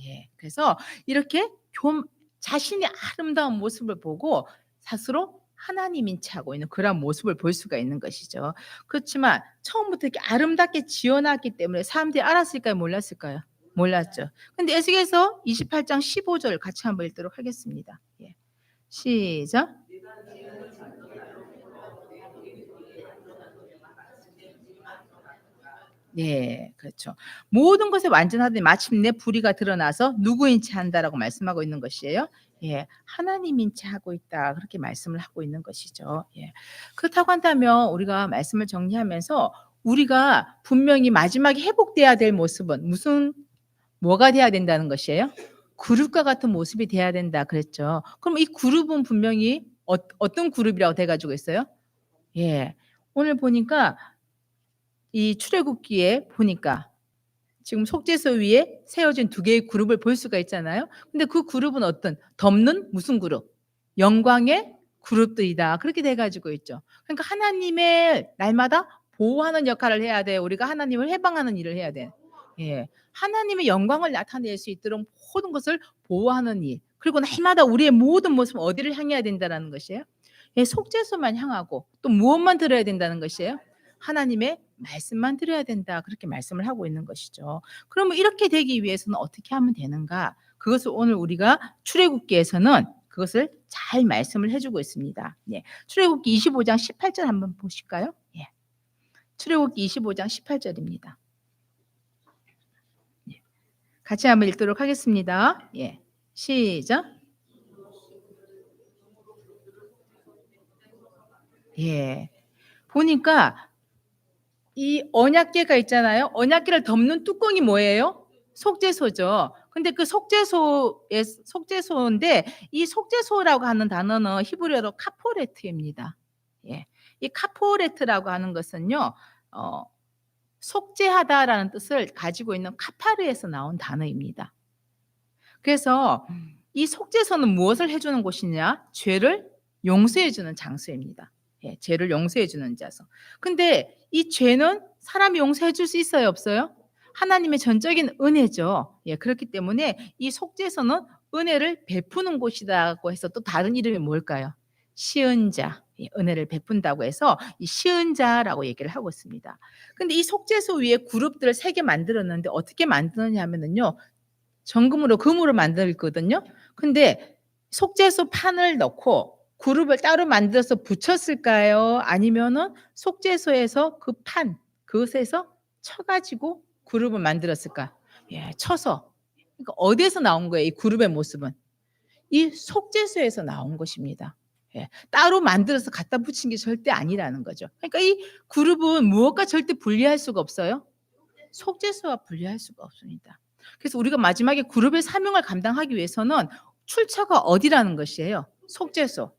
예. 그래서 이렇게 좀 자신의 아름다운 모습을 보고 스스로 하나님인 체 하고 있는 그런 모습을 볼 수가 있는 것이죠. 그렇지만 처음부터 이렇게 아름답게 지어 놨기 때문에 사람들이 알았을까요? 몰랐을까요? 몰랐죠. 근데 에스겔서 28장 15절 같이 한번 읽도록 하겠습니다. 예. 시작. 네. 그렇죠. 모든 것에 완전하더니 마침내 불의가 드러나서 누구인 체 한다라고 말씀하고 있는 것이에요. 예. 하나님인 체 하고 있다. 그렇게 말씀을 하고 있는 것이죠. 예. 그렇다고 한다면 우리가 말씀을 정리하면서 우리가 분명히 마지막에 회복돼야 될 모습은 무슨 뭐가 돼야 된다는 것이에요? 그룹과 같은 모습이 돼야 된다 그랬죠. 그럼 이 그룹은 분명히 어떤 그룹이라고 돼 가지고 있어요? 예. 오늘 보니까 이 출애굽기에 보니까 지금 속죄소 위에 세워진 두 개의 그룹을 볼 수가 있잖아요. 근데 그 그룹은 어떤 덮는 무슨 그룹? 영광의 그룹들이다. 그렇게 돼 가지고 있죠. 그러니까 하나님의 날마다 보호하는 역할을 해야 돼요. 우리가 하나님을 해방하는 일을 해야 돼. 예. 하나님의 영광을 나타낼 수 있도록 모든 것을 보호하는 일. 그리고 날마다 우리의 모든 모습은 어디를 향해야 된다라는 것이에요? 예, 속죄소만 향하고 또 무엇만 들어야 된다는 것이에요? 하나님의 말씀만 들어야 된다. 그렇게 말씀을 하고 있는 것이죠. 그러면 이렇게 되기 위해서는 어떻게 하면 되는가? 그것을 오늘 우리가 출애굽기에서는 그것을 잘 말씀을 해 주고 있습니다. 예. 출애굽기 25장 18절 한번 보실까요? 예. 출애굽기 25장 18절입니다. 예. 같이 한번 읽도록 하겠습니다. 예. 시작. 예. 보니까 이 언약궤가 있잖아요. 언약궤를 덮는 뚜껑이 뭐예요? 속죄소죠. 근데 그 속죄소의 속죄소인데 이 속죄소라고 하는 단어는 히브리어로 카포레트입니다. 예. 이 카포레트라고 하는 것은요. 어 속죄하다라는 뜻을 가지고 있는 카파르에서 나온 단어입니다. 그래서 이 속죄소는 무엇을 해 주는 곳이냐? 죄를 용서해 주는 장소입니다. 예, 죄를 용서해 주는 자소. 근데 이 죄는 사람이 용서해 줄 수 있어요, 없어요? 하나님의 전적인 은혜죠. 예, 그렇기 때문에 이 속죄소는 은혜를 베푸는 곳이라고 해서 또 다른 이름이 뭘까요? 시은 자. 예, 은혜를 베푼다고 해서 이 시은 자라고 얘기를 하고 있습니다. 근데 이 속죄소 위에 그룹들을 3개 만들었는데 어떻게 만드느냐 하면은요. 정금으로 금으로 만들거든요. 근데 속죄소 판을 넣고 그룹을 따로 만들어서 붙였을까요? 아니면은 속죄소에서 그 판 그것에서 쳐 가지고 그룹을 만들었을까? 예, 쳐서. 그러니까 어디에서 나온 거예요, 이 그룹의 모습은? 이 속죄소에서 나온 것입니다. 예. 따로 만들어서 갖다 붙인 게 절대 아니라는 거죠. 그러니까 이 그룹은 무엇과 절대 분리할 수가 없어요? 속죄소와 분리할 수가 없습니다. 그래서 우리가 마지막에 그룹의 사명을 감당하기 위해서는 출처가 어디라는 것이에요? 속죄소.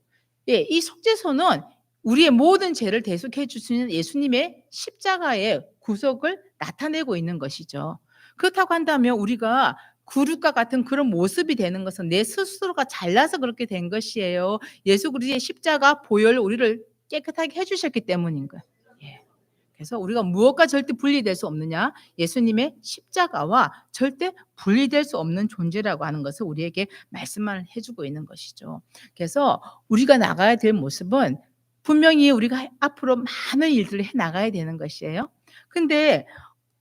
예, 이 속죄소는 우리의 모든 죄를 대속해 주시는 예수님의 십자가의 구속을 나타내고 있는 것이죠. 그렇다고 한다면 우리가 그룹과 같은 그런 모습이 되는 것은 내 스스로가 잘나서 그렇게 된 것이에요. 예수 그리스도의 십자가 보혈로 우리를 깨끗하게 해 주셨기 때문인 거예요. 예. 그래서 우리가 무엇과 절대 분리될 수 없느냐? 예수님의 십자가와 절대 분리될 수 없는 존재라고 하는 것을 우리에게 말씀을 해 주고 있는 것이죠. 그래서 우리가 나가야 될 모습은 분명히 우리가 앞으로 많은 일들을 해 나가야 되는 것이에요. 근데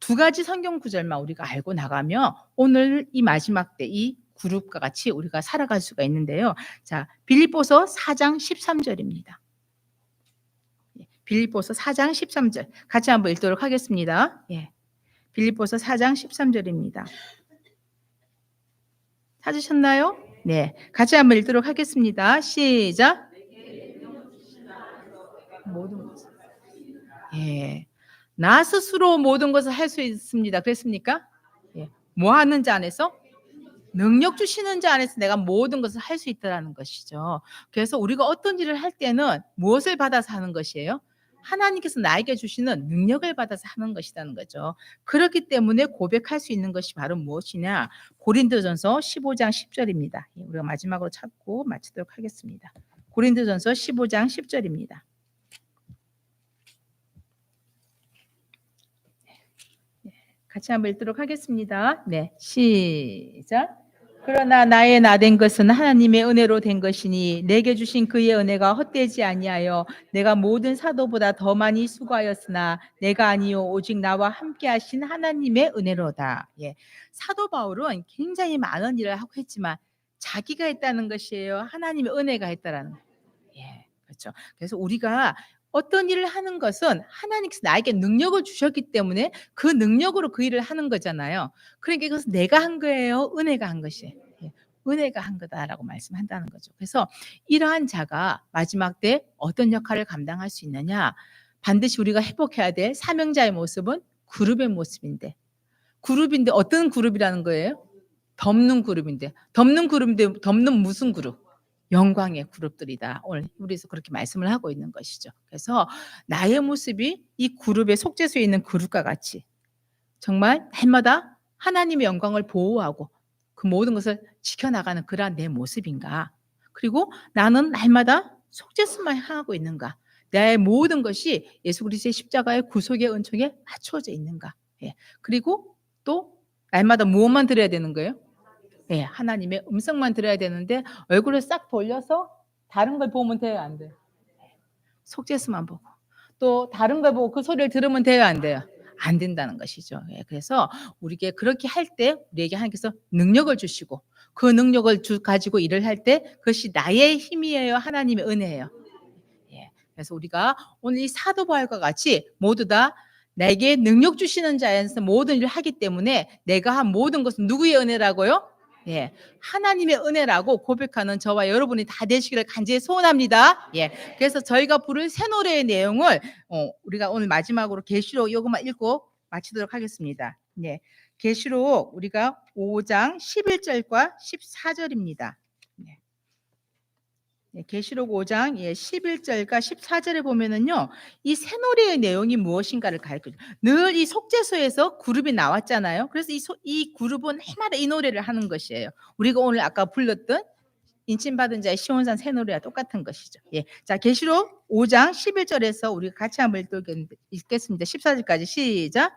두 가지 성경 구절만 우리가 알고 나가면 오늘 이 마지막 때 이 그룹과 같이 우리가 살아갈 수가 있는데요. 자, 빌립보서 4장 13절입니다. 빌립보서 4장 13절 같이 한번 읽도록 하겠습니다. 예. 빌립보서 4장 13절입니다. 찾으셨나요? 네. 같이 한번 읽도록 하겠습니다. 시작. 모든 것을. 예. 나 스스로 모든 것을 할 수 있습니다. 그랬습니까? 예. 뭐 하는 자 안에서? 능력 주시는 자 안에서 내가 모든 것을 할 수 있다라는 것이죠. 그래서 우리가 어떤 일을 할 때는 무엇을 받아서 하는 것이에요? 하나님께서 나에게 주시는 능력을 받아서 하는 것이라는 거죠. 그렇기 때문에 고백할 수 있는 것이 바로 무엇이냐? 고린도전서 15장 10절입니다. 우리가 마지막으로 찾고 마치도록 하겠습니다. 고린도전서 15장 10절입니다. 같이 한번 읽도록 하겠습니다. 네, 시작. 그러나 나의 나 된 것은 하나님의 은혜로 된 것이니 내게 주신 그의 은혜가 헛되지 아니하여 내가 모든 사도보다 더 많이 수고하였으나 내가 아니요 오직 나와 함께 하신 하나님의 은혜로다. 예. 사도 바울은 굉장히 많은 일을 하고 했지만 자기가 했다는 것이에요. 하나님의 은혜가 했다라는 거예요. 예. 그렇죠. 그래서 우리가 어떤 일을 하는 것은 하나님께서 나에게 능력을 주셨기 때문에 그 능력으로 그 일을 하는 거잖아요. 그러니까 이것은 내가 한 거예요? 은혜가 한 것이에요? 예. 은혜가 한 거다라고 말씀한다는 거죠. 그래서 이러한 자가 마지막 때 어떤 역할을 감당할 수 있느냐? 반드시 우리가 회복해야 될 사명자의 모습은 그룹의 모습인데 그룹인데 어떤 그룹이라는 거예요? 덮는 그룹인데 덮는 무슨 그룹? 영광의 그룹들이다. 오늘 우리에서 그렇게 말씀을 하고 있는 것이죠. 그래서 나의 모습이 이 그룹의 속죄소에 있는 그룹과 같이 정말 날마다 하나님의 영광을 보호하고 그 모든 것을 지켜나가는 그러한 내 모습인가? 그리고 나는 날마다 속죄소만 향하고 있는가? 나의 모든 것이 예수 그리스도의 십자가의 구속의 은총에 맞추어져 있는가? 예. 그리고 또 날마다 무엇만 드려야 되는 거예요? 예, 하나님의 음성만 들어야 되는데 얼굴을 싹 돌려서 다른 걸 보면 돼요, 안 돼요? 속죄수만 보고 또 다른 걸 보고 그 소리를 들으면 돼요, 안 돼요? 안 된다는 것이죠. 예, 그래서 우리에게 그렇게 할 때 우리에게 하나님께서 능력을 주시고 그 능력을 가지고 일을 할 때 그것이 나의 힘이에요, 하나님의 은혜예요? 예, 그래서 우리가 오늘 이 사도 바울과 같이 모두 다 내게 능력 주시는 자에서 모든 일을 하기 때문에 내가 한 모든 것은 누구의 은혜라고요? 예, 하나님의 은혜라고 고백하는 저와 여러분이 다 되시기를 간절히 소원합니다. 예, 그래서 저희가 부를 새 노래의 내용을 우리가 오늘 마지막으로 계시록 이것만 읽고 마치도록 하겠습니다. 예, 계시록 우리가 5장 11절과 14절입니다. 계시록 5장 11절과 14절에 보면은요, 이 새 노래의 내용이 무엇인가를 가르쳐요. 늘 이 속죄소에서 그룹이 나왔잖아요. 그래서 이 그룹은 해마다 이 노래를 하는 것이에요. 우리가 오늘 아까 불렀던 인침받은 자의 시온산 새 노래와 똑같은 것이죠. 예, 자 계시록 5장 11절에서 우리가 같이 한번 읽겠습니다. 14절까지 시작.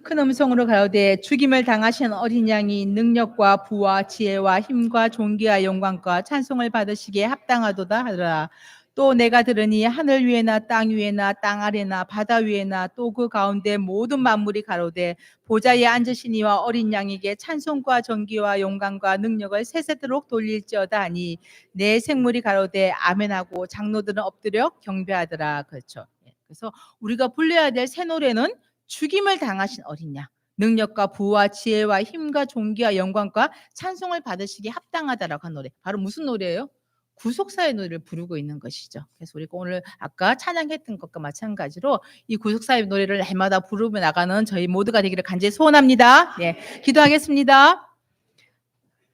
큰 음성으로 가로되 죽임을 당하신 어린 양이 능력과 부와 지혜와 힘과 존귀와 영광과 찬송을 받으시기에 합당하도다 하더라. 또 내가 들으니 하늘 위에나 땅 위에나 땅 아래나 바다 위에나 또 그 가운데 모든 만물이 가로되 보좌에 앉으신 이와 어린 양에게 찬송과 존귀와 영광과 능력을 세세도록 돌릴지어다 하니 내 생물이 가로되 아멘하고 장로들은 엎드려 경배하더라. 그렇죠. 예, 그래서 우리가 불러야 될 새 노래는 죽임을 당하신 어린 양, 능력과 부와 지혜와 힘과 존귀와 영광과 찬송을 받으시기에 합당하다라고 한 노래. 바로 무슨 노래예요? 구속사의 노래를 부르고 있는 것이죠. 그래서 우리가 오늘 아까 찬양했던 것과 마찬가지로 이 구속사의 노래를 날마다 부르며 나가는 저희 모두가 되기를 간절히 소원합니다. 네, 기도하겠습니다.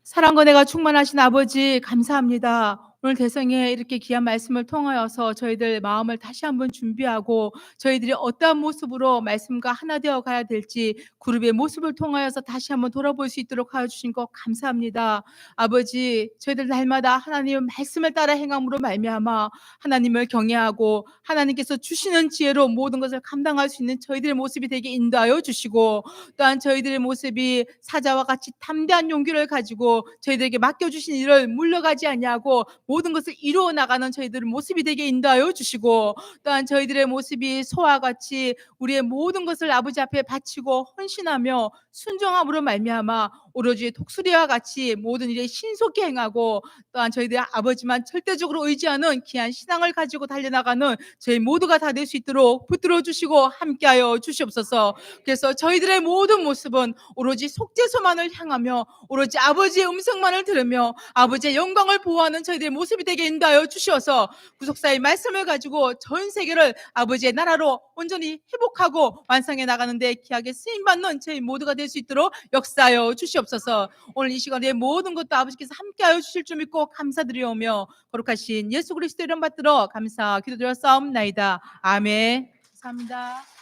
사랑과 은혜가 충만하신 아버지 감사합니다. 오늘 대성에 이렇게 귀한 말씀을 통하여서 저희들 마음을 다시 한번 준비하고 저희들이 어떠한 모습으로 말씀과 하나 되어 가야 될지 그룹의 모습을 통하여서 다시 한번 돌아볼 수 있도록 하여 주신 것 감사합니다. 아버지, 저희들 날마다 하나님의 말씀을 따라 행함으로 말미암아 하나님을 경외하고 하나님께서 주시는 지혜로 모든 것을 감당할 수 있는 저희들의 모습이 되게 인도하여 주시고, 또한 저희들의 모습이 사자와 같이 담대한 용기를 가지고 저희들에게 맡겨주신 일을 물러가지 아니하고 모든 것을 이루어 나가는 저희들의 모습이 되게 인도하여 주시고, 또한 저희들의 모습이 소와 같이 우리의 모든 것을 아버지 앞에 바치고 헌신하며 순종함으로 말미암아 오로지 독수리와 같이 모든 일에 신속히 행하고, 또한 저희들의 아버지만 절대적으로 의지하는 귀한 신앙을 가지고 달려나가는 저희 모두가 다 될 수 있도록 붙들어 주시고 함께하여 주시옵소서. 그래서 저희들의 모든 모습은 오로지 속죄소만을 향하며 오로지 아버지의 음성만을 들으며 아버지의 영광을 보호하는 저희들의 모습이 되게 인도하여 주시어서 구속사의 말씀을 가지고 전 세계를 아버지의 나라로 온전히 회복하고 완성해 나가는데 귀하게 쓰임받는 저희 모두가 될 수 있도록 역사하여 주시옵소서. 오늘 이 시간에 모든 것도 아버지께서 함께하여 주실 줄 믿고 감사드리오며 거룩하신 예수 그리스도 이름 받들어 감사 기도드려 싸움나이다. 아멘. 감사합니다.